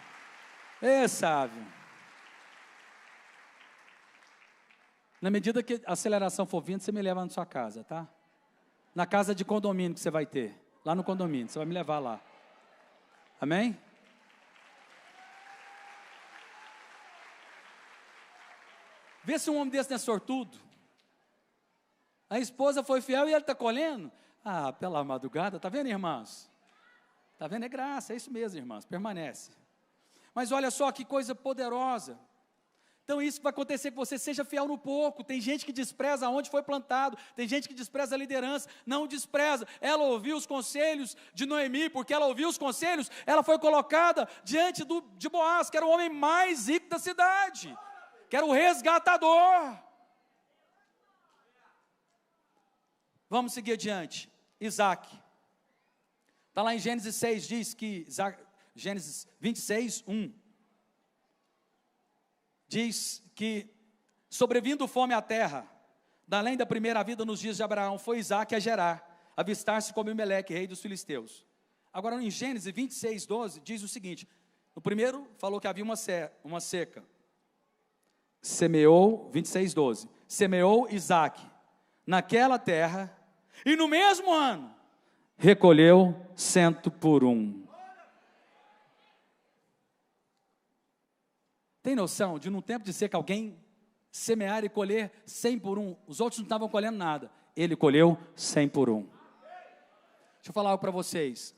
Sávio. Na medida que a aceleração for vindo, você me leva na sua casa, tá? Na casa de condomínio que você vai ter. Lá no condomínio, você vai me levar lá. Amém? Vê se um homem desse não é sortudo. A esposa foi fiel e ele está colhendo. Pela madrugada, está vendo, irmãos? Está vendo? É graça, é isso mesmo, irmãos, permanece. Mas olha só que coisa poderosa. Então isso que vai acontecer, que você seja fiel no pouco. Tem gente que despreza onde foi plantado, tem gente que despreza a liderança, não despreza. Ela ouviu os conselhos de Noemi, porque ela ouviu os conselhos, ela foi colocada diante de Boaz, que era o homem mais rico da cidade, que era o resgatador. Vamos seguir adiante. Isaac. Está lá em Gênesis 6, diz que, Gênesis 26, 1. Diz que, sobrevindo fome à terra, além da primeira vida nos dias de Abraão, foi Isaac a Gerar, avistar-se com Abimeleque, rei dos filisteus. Agora, em Gênesis 26, 12, diz o seguinte, no primeiro, falou que havia uma seca. Semeou, 26, 12, semeou Isaac naquela terra, e no mesmo ano, recolheu 100 por 1. Tem noção de num tempo de seca alguém semear e colher 100 por 1? Os outros não estavam colhendo nada. Ele colheu 100 por 1. Deixa eu falar algo para vocês.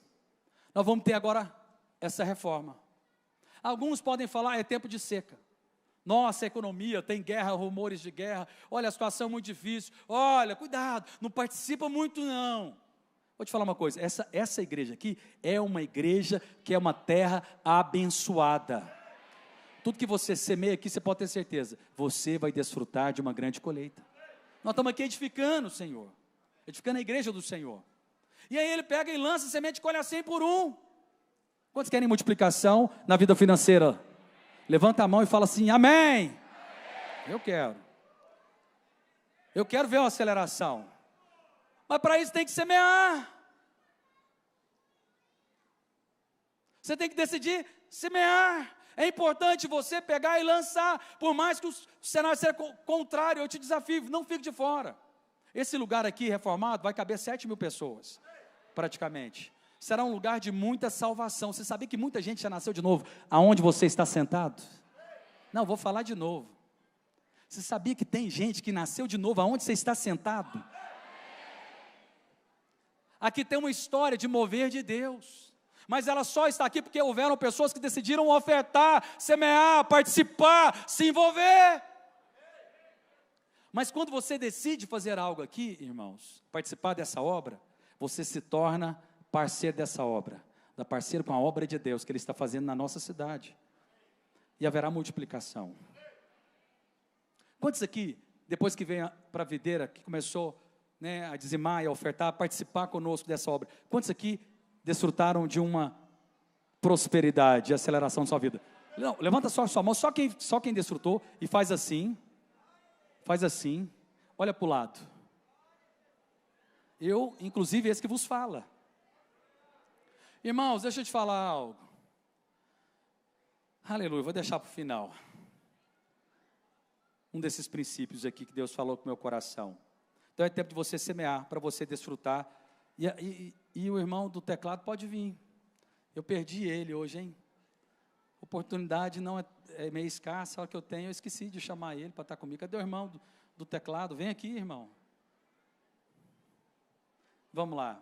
Nós vamos ter agora essa reforma. Alguns podem falar, é tempo de seca. Nossa, a economia, tem guerra, rumores de guerra. Olha, a situação é muito difícil. Olha, cuidado, não participa muito não. Vou te falar uma coisa, essa igreja aqui é uma igreja que é uma terra abençoada. Tudo que você semeia aqui, você pode ter certeza, você vai desfrutar de uma grande colheita. Nós estamos aqui edificando o Senhor, edificando a igreja do Senhor. E aí ele pega e lança semente e colhe a 100 por 1. Quantos querem multiplicação na vida financeira? Levanta a mão e fala assim, amém. Eu quero ver uma aceleração. Mas para isso tem que semear. Você tem que decidir semear. É importante você pegar e lançar, por mais que o cenário seja contrário, eu te desafio, não fique de fora. Esse lugar aqui, reformado, vai caber 7.000 pessoas, praticamente. Será um lugar de muita salvação. Você sabia que muita gente já nasceu de novo, aonde você está sentado? Não, vou falar de novo. Você sabia que tem gente que nasceu de novo, aonde você está sentado? Aqui tem uma história de mover de Deus. Mas ela só está aqui porque houveram pessoas que decidiram ofertar, semear, participar, se envolver. Mas quando você decide fazer algo aqui, irmãos, participar dessa obra, você se torna parceiro dessa obra, parceiro com a obra de Deus que Ele está fazendo na nossa cidade. E haverá multiplicação. Quantos aqui, depois que veio para a videira, que começou, né, a dizimar e a ofertar, a participar conosco dessa obra, quantos aqui desfrutaram de uma prosperidade e aceleração da sua vida? Não, levanta só a sua mão, só quem desfrutou, e faz assim, olha para o lado. Eu, inclusive, esse que vos fala. Irmãos, deixa eu te falar algo. Aleluia, vou deixar para o final. Um desses princípios aqui que Deus falou com o meu coração. Então é tempo de você semear, para você desfrutar. E o irmão do teclado pode vir. Eu perdi ele hoje, hein? Oportunidade não é meio escassa, a hora que eu tenho, eu esqueci de chamar ele para estar comigo. Cadê o irmão do teclado? Vem aqui, irmão. Vamos lá.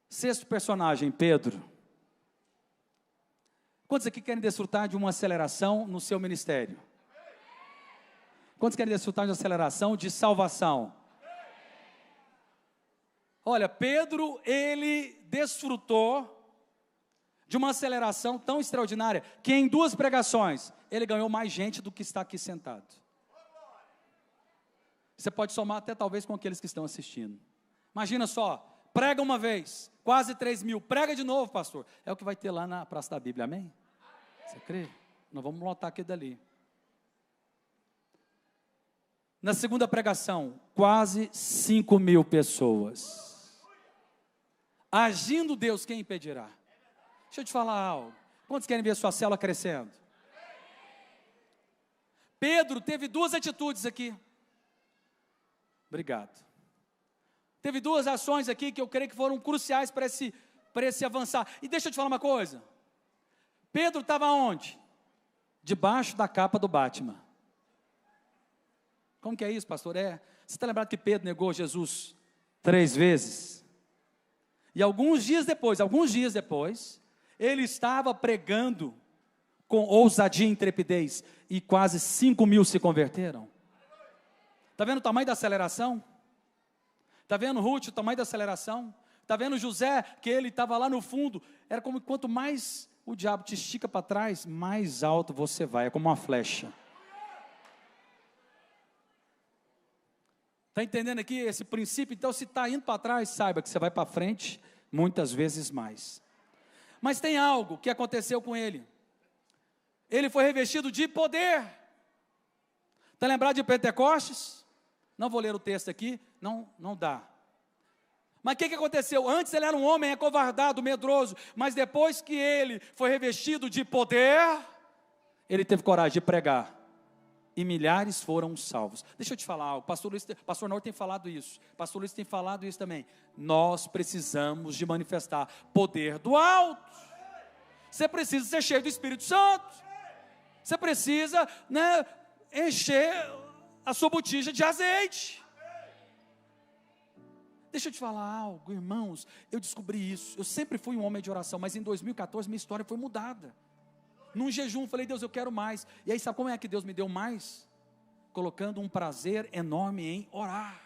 Sexto personagem, Pedro. Quantos aqui querem desfrutar de uma aceleração no seu ministério? Quantos querem desfrutar de uma aceleração de salvação? Olha, Pedro, ele desfrutou de uma aceleração tão extraordinária, que em 2 pregações, ele ganhou mais gente do que está aqui sentado. Você pode somar até talvez com aqueles que estão assistindo. Imagina só, prega uma vez, quase 3.000, prega de novo, pastor. É o que vai ter lá na Praça da Bíblia, amém? Você crê? Nós vamos lotar aqui dali. Na segunda pregação, quase 5.000 pessoas. Agindo Deus, quem impedirá? Deixa eu te falar algo. Quantos querem ver sua célula crescendo? Pedro teve 2 atitudes aqui. Obrigado. Teve 2 ações aqui que eu creio que foram cruciais para esse avançar. E deixa eu te falar uma coisa. Pedro estava onde? Debaixo da capa do Batman. Como que é isso, pastor? Você está lembrado que Pedro negou Jesus 3 vezes? E alguns dias depois, ele estava pregando com ousadia e intrepidez, e quase 5.000 se converteram. Está vendo o tamanho da aceleração? Está vendo Ruth, o tamanho da aceleração? Está vendo José, que ele estava lá no fundo? Era como quanto mais o diabo te estica para trás, mais alto você vai, é como uma flecha. Está entendendo aqui esse princípio? Então, se está indo para trás, saiba que você vai para frente, muitas vezes mais. Mas tem algo que aconteceu com ele. Ele foi revestido de poder. Está lembrado de Pentecostes? Não vou ler o texto aqui, não dá. Mas o que aconteceu? Antes ele era um homem acovardado, medroso, mas depois que ele foi revestido de poder, ele teve coragem de pregar. E milhares foram salvos. Deixa eu te falar algo, pastor Nor tem falado isso, pastor Luiz tem falado isso também. Nós precisamos de manifestar poder do alto. Você precisa ser cheio do Espírito Santo. Você precisa, encher a sua botija de azeite. Deixa eu te falar algo, irmãos, eu descobri isso. Eu sempre fui um homem de oração, mas em 2014 minha história foi mudada. Num jejum, falei, Deus, eu quero mais. E aí, sabe como é que Deus me deu mais? Colocando um prazer enorme em orar.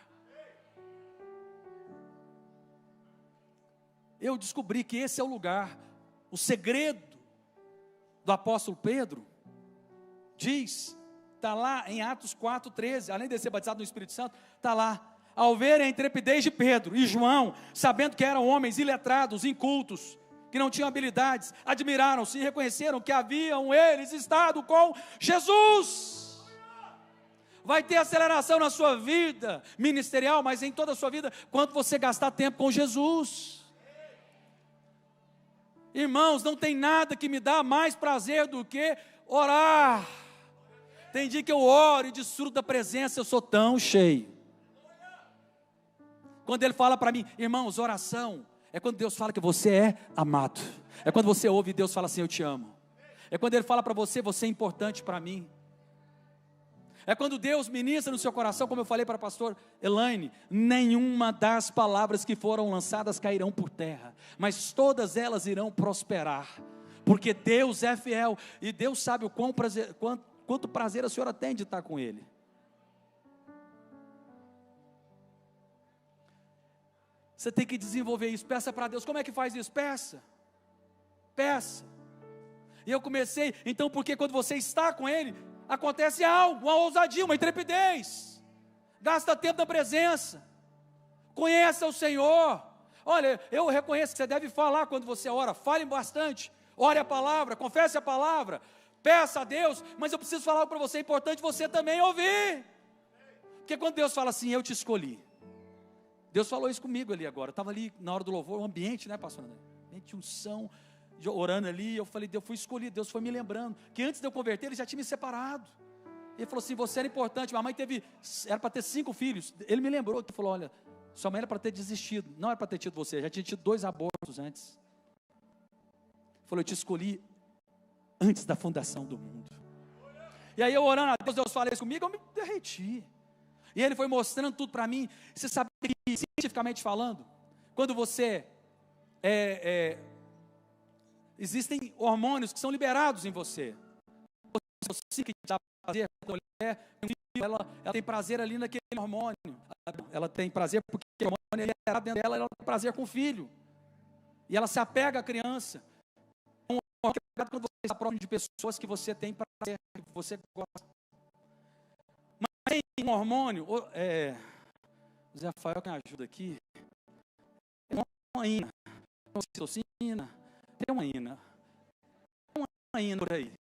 Eu descobri que esse é o lugar, o segredo do apóstolo Pedro, diz, está lá em Atos 4:13, além de ser batizado no Espírito Santo, está lá, ao ver a intrepidez de Pedro e João, sabendo que eram homens iletrados, incultos, que não tinham habilidades, admiraram-se e reconheceram que haviam eles estado com Jesus. Vai ter aceleração na sua vida ministerial, mas em toda a sua vida, quando você gastar tempo com Jesus. Irmãos, não tem nada que me dá mais prazer do que orar. Tem dia que eu oro e desfruto da presença, eu sou tão cheio. Quando Ele fala para mim, irmãos, oração é quando Deus fala que você é amado. É quando você ouve e Deus fala assim, eu te amo. É quando Ele fala para você, você é importante para mim. É quando Deus ministra no seu coração, como eu falei para a pastor Elaine, nenhuma das palavras que foram lançadas cairão por terra, mas todas elas irão prosperar, porque Deus é fiel, e Deus sabe o quanto prazer a senhora tem de estar com Ele. Você tem que desenvolver isso, peça para Deus. Como é que faz isso? Peça. E eu comecei, então, porque quando você está com Ele, acontece algo, uma ousadia, uma intrepidez. Gasta tempo na presença. Conheça o Senhor. Olha, eu reconheço que você deve falar quando você ora. Fale bastante. Ore a palavra, confesse a palavra. Peça a Deus. Mas eu preciso falar para você, é importante você também ouvir. Porque quando Deus fala assim, eu te escolhi. Deus falou isso comigo ali agora. Eu estava ali na hora do louvor, o ambiente, né, pastor André? Ambiente de unção, orando ali, eu falei, eu fui escolhido, Deus foi me lembrando, que antes de eu converter, Ele já tinha me separado. Ele falou assim, você era importante, minha mãe era para ter 5 filhos, Ele me lembrou, Ele falou, olha, sua mãe era para ter desistido, não era para ter tido você, já tinha tido 2 abortos antes. Ele falou, eu te escolhi antes da fundação do mundo. E aí eu orando a Deus fala isso comigo, eu me derreti. E Ele foi mostrando tudo para mim. Você sabe que, cientificamente falando, quando você existem hormônios que são liberados em você. Você que dá prazer, a mulher, ela tem prazer ali naquele hormônio. Ela tem prazer porque o hormônio é liberado dentro dela, ela tem prazer com o filho. E ela se apega à criança. Quando você está próximo de pessoas que você tem prazer, que você gosta. Mas tem um hormônio, Zé Rafael que me ajuda aqui, uma ina, uma ocitocina, tem uma ina por aí.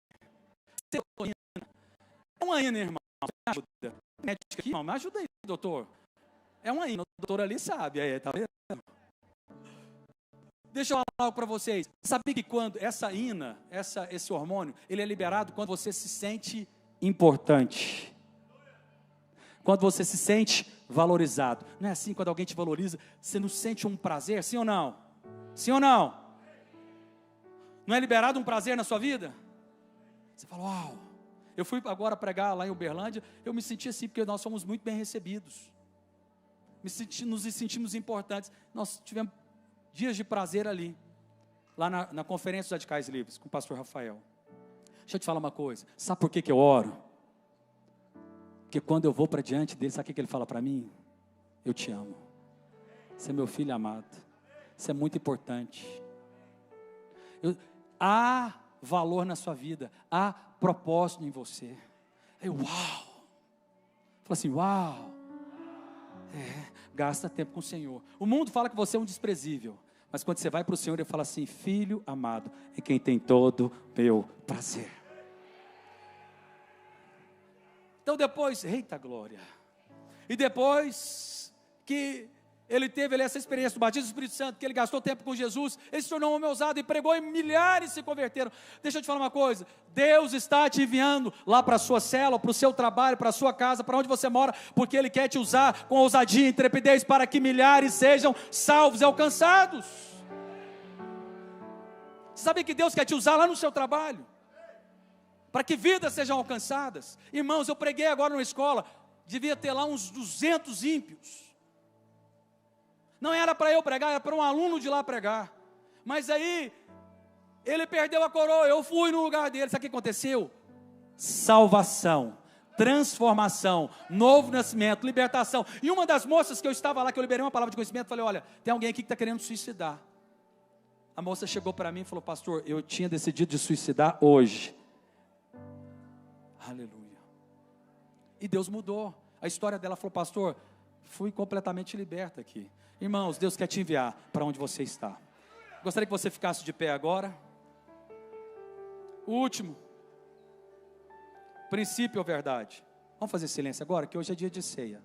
É uma ina, irmão, me ajuda. Médico aqui, irmão, me ajuda aí, doutor. É uma ina, o doutor ali sabe, aí, tá vendo? Deixa eu falar algo para vocês. Sabe que quando essa ina, esse hormônio, ele é liberado quando você se sente importante. Quando você se sente valorizado. Não é assim, quando alguém te valoriza, você não sente um prazer, sim ou não? Sim ou não? Não é liberado um prazer na sua vida? Você fala, uau. Eu fui agora pregar lá em Uberlândia, eu me senti assim, porque nós fomos muito bem recebidos. Nos sentimos importantes. Nós tivemos dias de prazer ali, lá na Conferência dos Radicais Livres, com o pastor Rafael. Deixa eu te falar uma coisa, sabe por que eu oro? Porque quando eu vou para diante dele, sabe o que ele fala para mim? Eu te amo, você é meu filho amado, isso é muito importante. Há valor na sua vida, há propósito em você. Uau! Fala assim, uau! Gasta tempo com o Senhor. O mundo fala que você é um desprezível, mas quando você vai para o Senhor, Ele fala assim, filho amado, é quem tem todo meu prazer. Então depois, eita glória, e depois que ele teve essa experiência do batismo do Espírito Santo, que ele gastou tempo com Jesus, ele se tornou um homem ousado e pregou e milhares se converteram. Deixa eu te falar uma coisa, Deus está te enviando lá para a sua célula, para o seu trabalho, para a sua casa, para onde você mora, porque Ele quer te usar com ousadia e intrepidez para que milhares sejam salvos e alcançados. Você sabe que Deus quer te usar lá no seu trabalho? Para que vidas sejam alcançadas. Irmãos, eu preguei agora numa escola, devia ter lá uns 200 ímpios. Não era para eu pregar, era para um aluno de lá pregar. Mas aí, ele perdeu a coroa, eu fui no lugar dele. Sabe o que aconteceu? Salvação, transformação, novo nascimento, libertação. E uma das moças que eu estava lá, que eu liberei uma palavra de conhecimento, falei, olha, tem alguém aqui que está querendo suicidar. A moça chegou para mim e falou, pastor, eu tinha decidido de suicidar hoje. Aleluia. E Deus mudou a história dela. Falou, pastor, fui completamente liberta aqui. Irmãos, Deus quer te enviar para onde você está. Gostaria que você ficasse de pé agora. O último princípio ou verdade. Vamos fazer silêncio agora, que hoje é dia de ceia.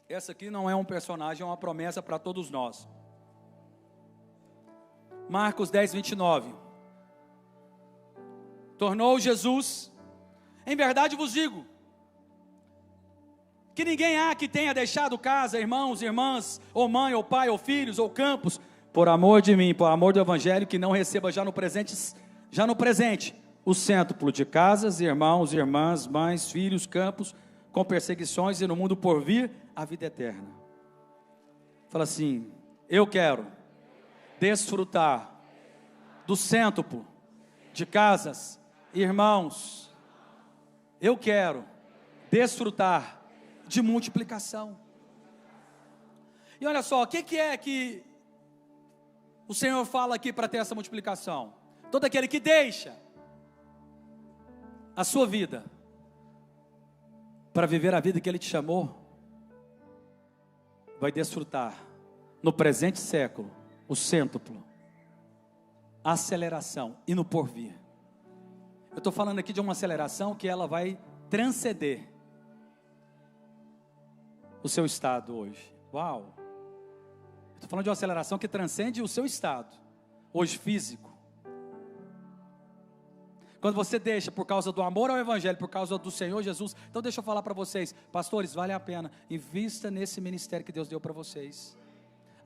Essa aqui não é um personagem, é uma promessa para todos nós. Marcos 10, 29. Tornou Jesus: em verdade vos digo, que ninguém há que tenha deixado casa, irmãos, irmãs, ou mãe, ou pai, ou filhos, ou campos, por amor de mim, por amor do Evangelho, que não receba já no presente, o cêntuplo de casas, irmãos, irmãs, mães, filhos, campos, com perseguições, e no mundo por vir, a vida eterna. Fala assim: eu quero desfrutar do cêntuplo de casas, irmãos. Eu quero desfrutar de multiplicação. E olha só, o que é que o Senhor fala aqui para ter essa multiplicação? Todo aquele que deixa a sua vida para viver a vida que Ele te chamou, vai desfrutar no presente século o cêntuplo, a aceleração e no porvir. Eu estou falando aqui de uma aceleração que ela vai transcender o seu estado hoje. Uau! Estou falando de uma aceleração que transcende o seu estado hoje físico. Quando você deixa por causa do amor ao Evangelho, por causa do Senhor Jesus. Então deixa eu falar para vocês, pastores, vale a pena, invista nesse ministério que Deus deu para vocês.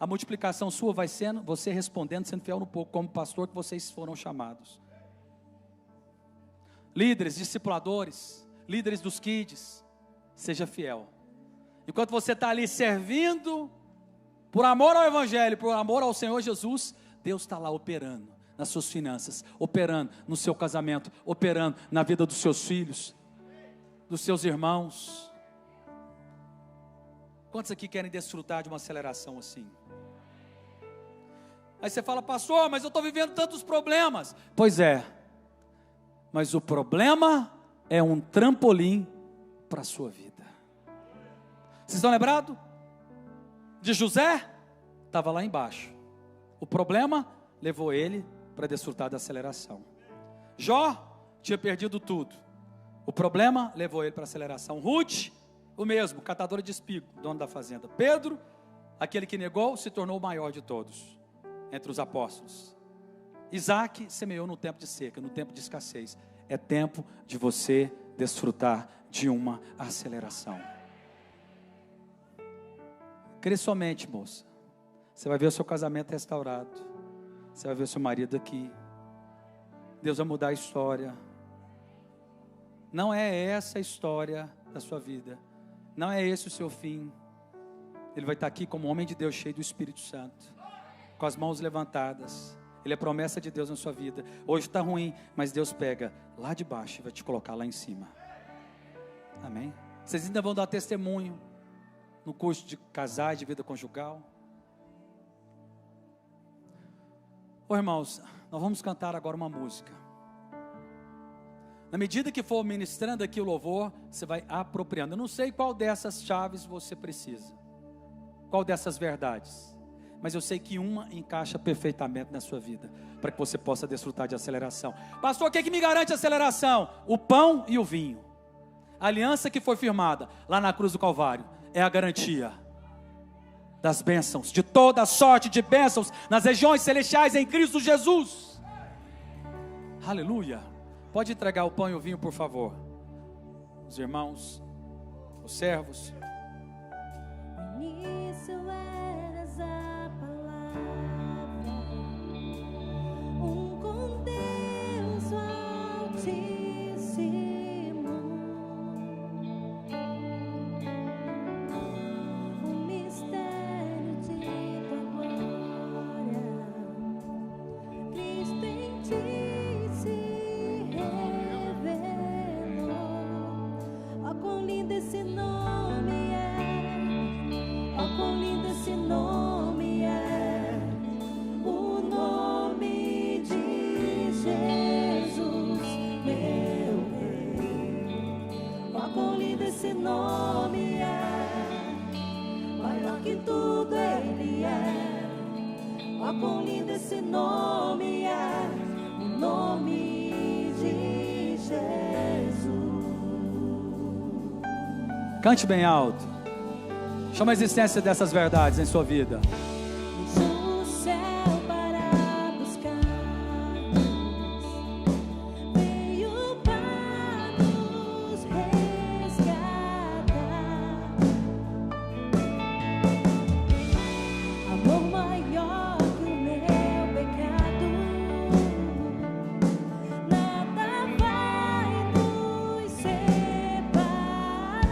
A multiplicação sua vai sendo, você respondendo, sendo fiel no pouco, como pastor que vocês foram chamados. Líderes, discipuladores, líderes dos kids, seja fiel. Enquanto você está ali servindo, por amor ao Evangelho, por amor ao Senhor Jesus, Deus está lá operando nas suas finanças, operando no seu casamento, operando na vida dos seus filhos, dos seus irmãos. Quantos aqui querem desfrutar de uma aceleração assim? Aí você fala: pastor, mas eu estou vivendo tantos problemas. Pois é, mas o problema é um trampolim para a sua vida. Vocês estão lembrados de José? Estava lá embaixo. O problema levou ele para desfrutar da aceleração. Jó tinha perdido tudo. O problema levou ele para a aceleração. Ruth, o mesmo, catadora de espigo, dono da fazenda. Pedro, aquele que negou, se tornou o maior de todos entre os apóstolos. Isaac semeou no tempo de seca, no tempo de escassez. É tempo de você desfrutar de uma aceleração. Crê somente, moça. Você vai ver o seu casamento restaurado. Você vai ver o seu marido aqui. Deus vai mudar a história. Não é essa a história da sua vida. Não é esse o seu fim. Ele vai estar aqui como homem de Deus, cheio do Espírito Santo, com as mãos levantadas. Ele é promessa de Deus na sua vida. Hoje está ruim, mas Deus pega lá de baixo e vai te colocar lá em cima. Amém? Vocês ainda vão dar testemunho no curso de casais, de vida conjugal. Ô irmãos, nós vamos cantar agora uma música. Na medida que for ministrando aqui o louvor, você vai apropriando. Eu não sei qual dessas chaves você precisa, qual dessas verdades, mas eu sei que uma encaixa perfeitamente na sua vida, para que você possa desfrutar de aceleração. Pastor, o que me garante aceleração? O pão e o vinho. A aliança que foi firmada lá na cruz do Calvário é a garantia das bênçãos, de toda sorte de bênçãos nas regiões celestiais em Cristo Jesus. Aleluia. Pode entregar o pão e o vinho, por favor. Os irmãos, os servos. No início eras a palavra, com Deus Altíssimo. Esse nome é, oh, quão lindo esse nome é, o nome de Jesus, meu Rei. Oh, quão lindo esse nome é, maior que tudo Ele é. Oh, quão lindo esse nome é, o nome de Jesus. Cante bem alto. Chama a existência dessas verdades em sua vida. O céu para buscar-nos, veio para nos resgatar. Amor maior que o meu pecado, nada vai nos separar.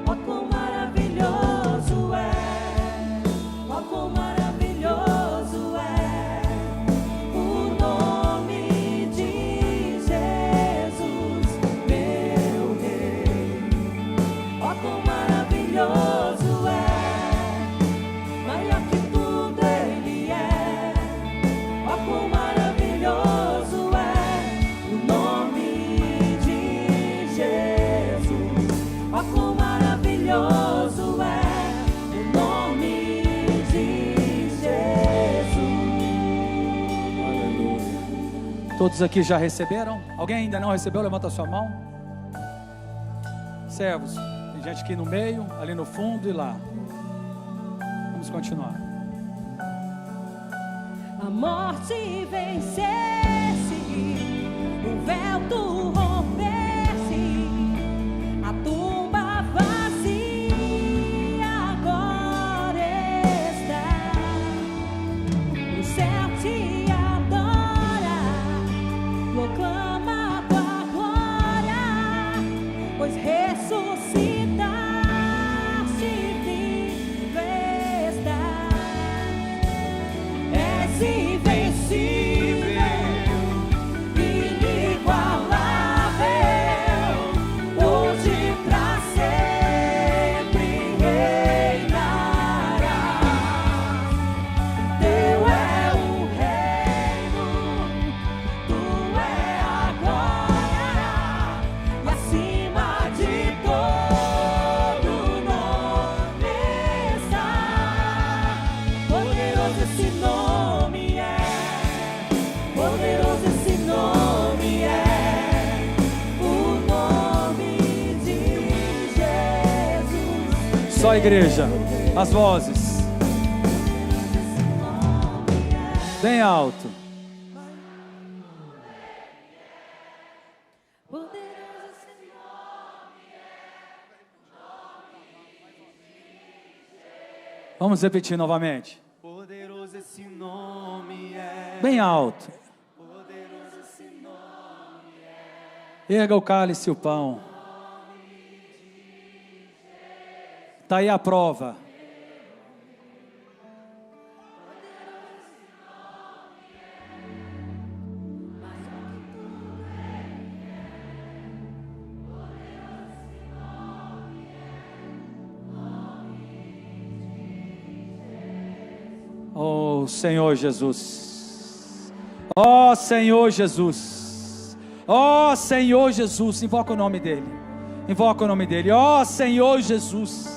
Ó, quão maravilhoso é, ó, quão maravilhoso é o nome de Jesus, meu Rei. Ó, quão maravilhoso é, maior que tudo Ele é. Ó, quão maravilhoso é o nome de Jesus. Ó, quão maravilhoso é o nome de Jesus. Todos aqui já receberam? Alguém ainda não recebeu? Levanta a sua mão. Servos, tem gente aqui no meio, ali no fundo e lá. Vamos continuar. A morte vencesse, o véu tu rompesse, a tumba vazia agora está. O céu te adora, proclama tua glória, pois ressuscitaste, vivo estás. És invencível, inigualável, hoje pra sempre reinarás. Teu é o reino, tu é a glória, e acima de todo nome está. Poderoso esse nome é, poderoso esse nome é, o nome de Jesus. Só a igreja, as vozes, bem alto. Poderoso esse nome Vamos repetir novamente. Poderoso esse nome é. Bem alto. Poderoso esse nome Erga o cálice e o pão. Está aí a prova. Oh Senhor Jesus. Oh Senhor Jesus. Oh Senhor Jesus. Invoca o nome dele. Invoca o nome dele. Oh Senhor Jesus.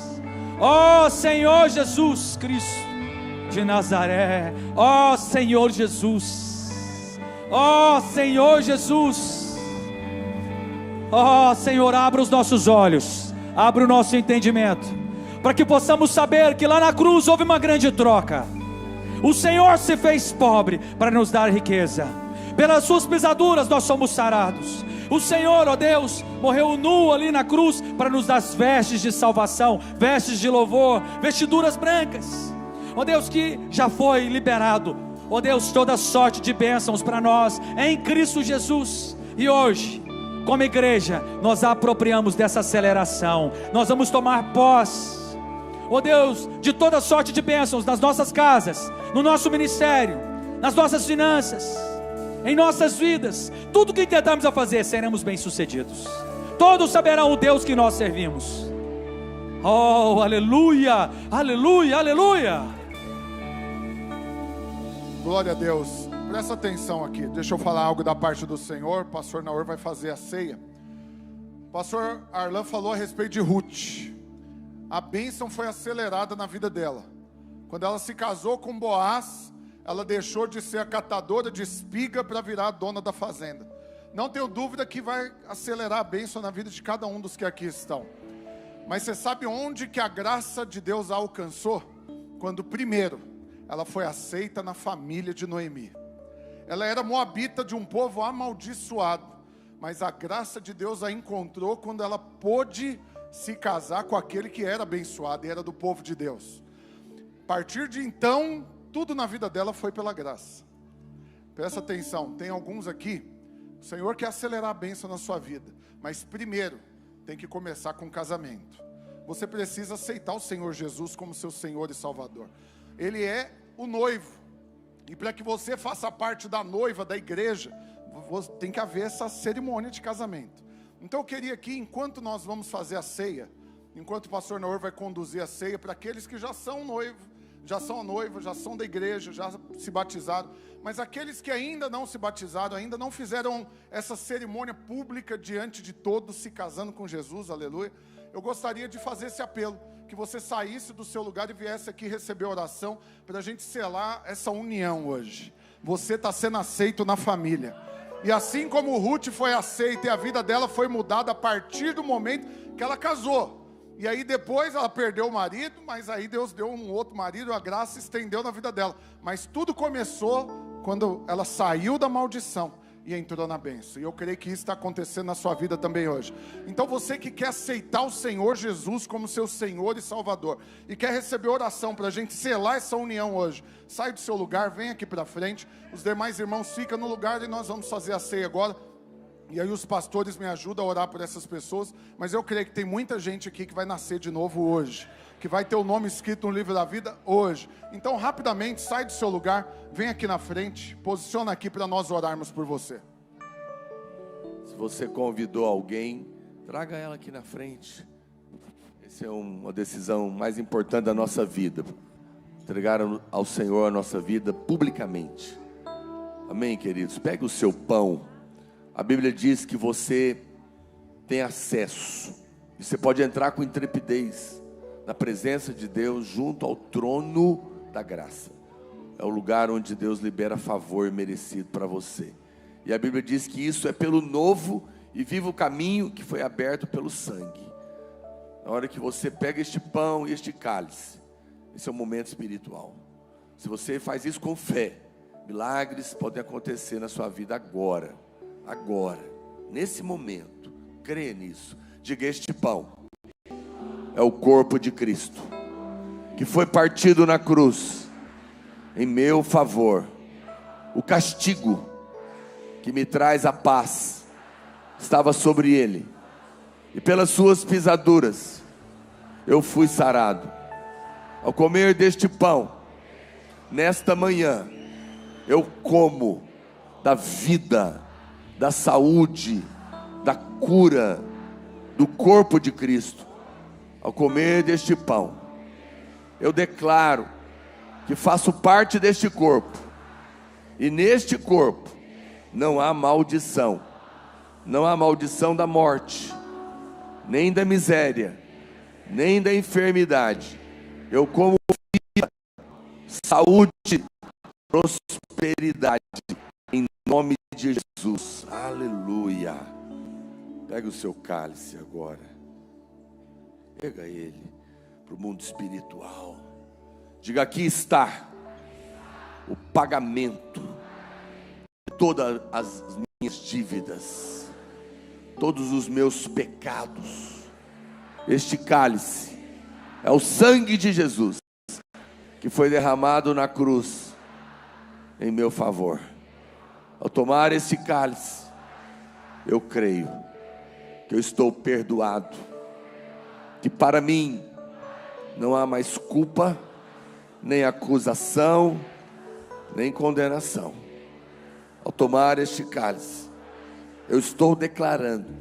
Oh Senhor Jesus Cristo de Nazaré. Oh Senhor Jesus. Oh Senhor Jesus. Oh Senhor, abra os nossos olhos, abra o nosso entendimento, para que possamos saber que lá na cruz houve uma grande troca. O Senhor se fez pobre para nos dar riqueza. Pelas suas pisaduras nós somos sarados. O Senhor, ó Deus, morreu nu ali na cruz para nos dar vestes de salvação, vestes de louvor, vestiduras brancas. Ó Deus, que já foi liberado, ó Deus, toda sorte de bênçãos para nós em Cristo Jesus. E hoje, como igreja, nós apropriamos dessa aceleração. Nós vamos tomar posse, ó Deus, de toda sorte de bênçãos nas nossas casas, no nosso ministério, nas nossas finanças, em nossas vidas. Tudo que tentarmos a fazer, seremos bem-sucedidos. Todos saberão o Deus que nós servimos. Oh, aleluia, aleluia, aleluia. Glória a Deus. Presta atenção aqui, deixa eu falar algo da parte do Senhor. O pastor Naor vai fazer a ceia. O pastor Arlan falou a respeito de Ruth. A bênção foi acelerada na vida dela. Quando ela se casou com Boaz, ela deixou de ser a catadora de espiga para virar a dona da fazenda. Não tenho dúvida que vai acelerar a bênção na vida de cada um dos que aqui estão. Mas você sabe onde que a graça de Deus a alcançou? Quando primeiro ela foi aceita na família de Noemi. Ela era moabita, de um povo amaldiçoado, mas a graça de Deus a encontrou quando ela pôde se casar com aquele que era abençoado e era do povo de Deus. A partir de então, tudo na vida dela foi pela graça. Presta atenção, tem alguns aqui, o Senhor quer acelerar a bênção na sua vida, mas primeiro tem que começar com o casamento. Você precisa aceitar o Senhor Jesus como seu Senhor e Salvador. Ele é o noivo, e para que você faça parte da noiva, da igreja, tem que haver essa cerimônia de casamento. Então eu queria que, enquanto nós vamos fazer a ceia, enquanto o pastor Naor vai conduzir a ceia, para aqueles que já são noivos, já são noiva, já são da igreja, já se batizaram, mas aqueles que ainda não se batizaram, ainda não fizeram essa cerimônia pública diante de todos, se casando com Jesus, aleluia, eu gostaria de fazer esse apelo, que você saísse do seu lugar e viesse aqui receber oração, para a gente selar essa união hoje. Você está sendo aceito na família, e assim como Ruth foi aceita e a vida dela foi mudada a partir do momento que ela casou, e aí depois ela perdeu o marido, mas aí Deus deu um outro marido, a graça estendeu na vida dela. Mas tudo começou quando ela saiu da maldição e entrou na bênção. E eu creio que isso está acontecendo na sua vida também hoje. Então você que quer aceitar o Senhor Jesus como seu Senhor e Salvador, e quer receber oração para a gente selar essa união hoje, sai do seu lugar, vem aqui para frente. Os demais irmãos ficam no lugar e nós vamos fazer a ceia agora. E aí os pastores me ajudam a orar por essas pessoas, mas eu creio que tem muita gente aqui que vai nascer de novo hoje, que vai ter o nome escrito no livro da vida hoje. Então rapidamente, sai do seu lugar, vem aqui na frente, posiciona aqui para nós orarmos por você. Se você convidou alguém, traga ela aqui na frente. Essa é uma decisão mais importante da nossa vida, entregar ao Senhor a nossa vida publicamente. Amém, queridos? Pegue o seu pão. A Bíblia diz que você tem acesso, e você pode entrar com intrepidez na presença de Deus, junto ao trono da graça. É o lugar onde Deus libera favor merecido para você. E a Bíblia diz que isso é pelo novo e vivo caminho que foi aberto pelo sangue. Na hora que você pega este pão e este cálice, esse é um momento espiritual. Se você faz isso com fé, milagres podem acontecer na sua vida agora, nesse momento. Creia nisso. Diga: este pão é o corpo de Cristo, que foi partido na cruz em meu favor. O castigo que me traz a paz estava sobre ele, e pelas suas pisaduras eu fui sarado. Ao comer deste pão, nesta manhã, eu como da vida, da saúde, da cura, do corpo de Cristo. Ao comer deste pão, eu declaro que faço parte deste corpo, e neste corpo não há maldição, não há maldição da morte, nem da miséria, nem da enfermidade. Eu como vida, saúde, prosperidade, em nome de Jesus. Aleluia. Pega o seu cálice agora, pega ele para o mundo espiritual. Diga: aqui está o pagamento de todas as minhas dívidas, todos os meus pecados. Este cálice é o sangue de Jesus, que foi derramado na cruz em meu favor. Ao tomar esse cálice, eu creio que eu estou perdoado, que para mim não há mais culpa, nem acusação, nem condenação. Ao tomar este cálice, eu estou declarando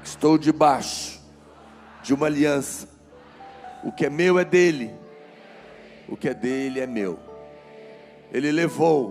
que estou debaixo de uma aliança. O que é meu é dele, o que é dele é meu. Ele levou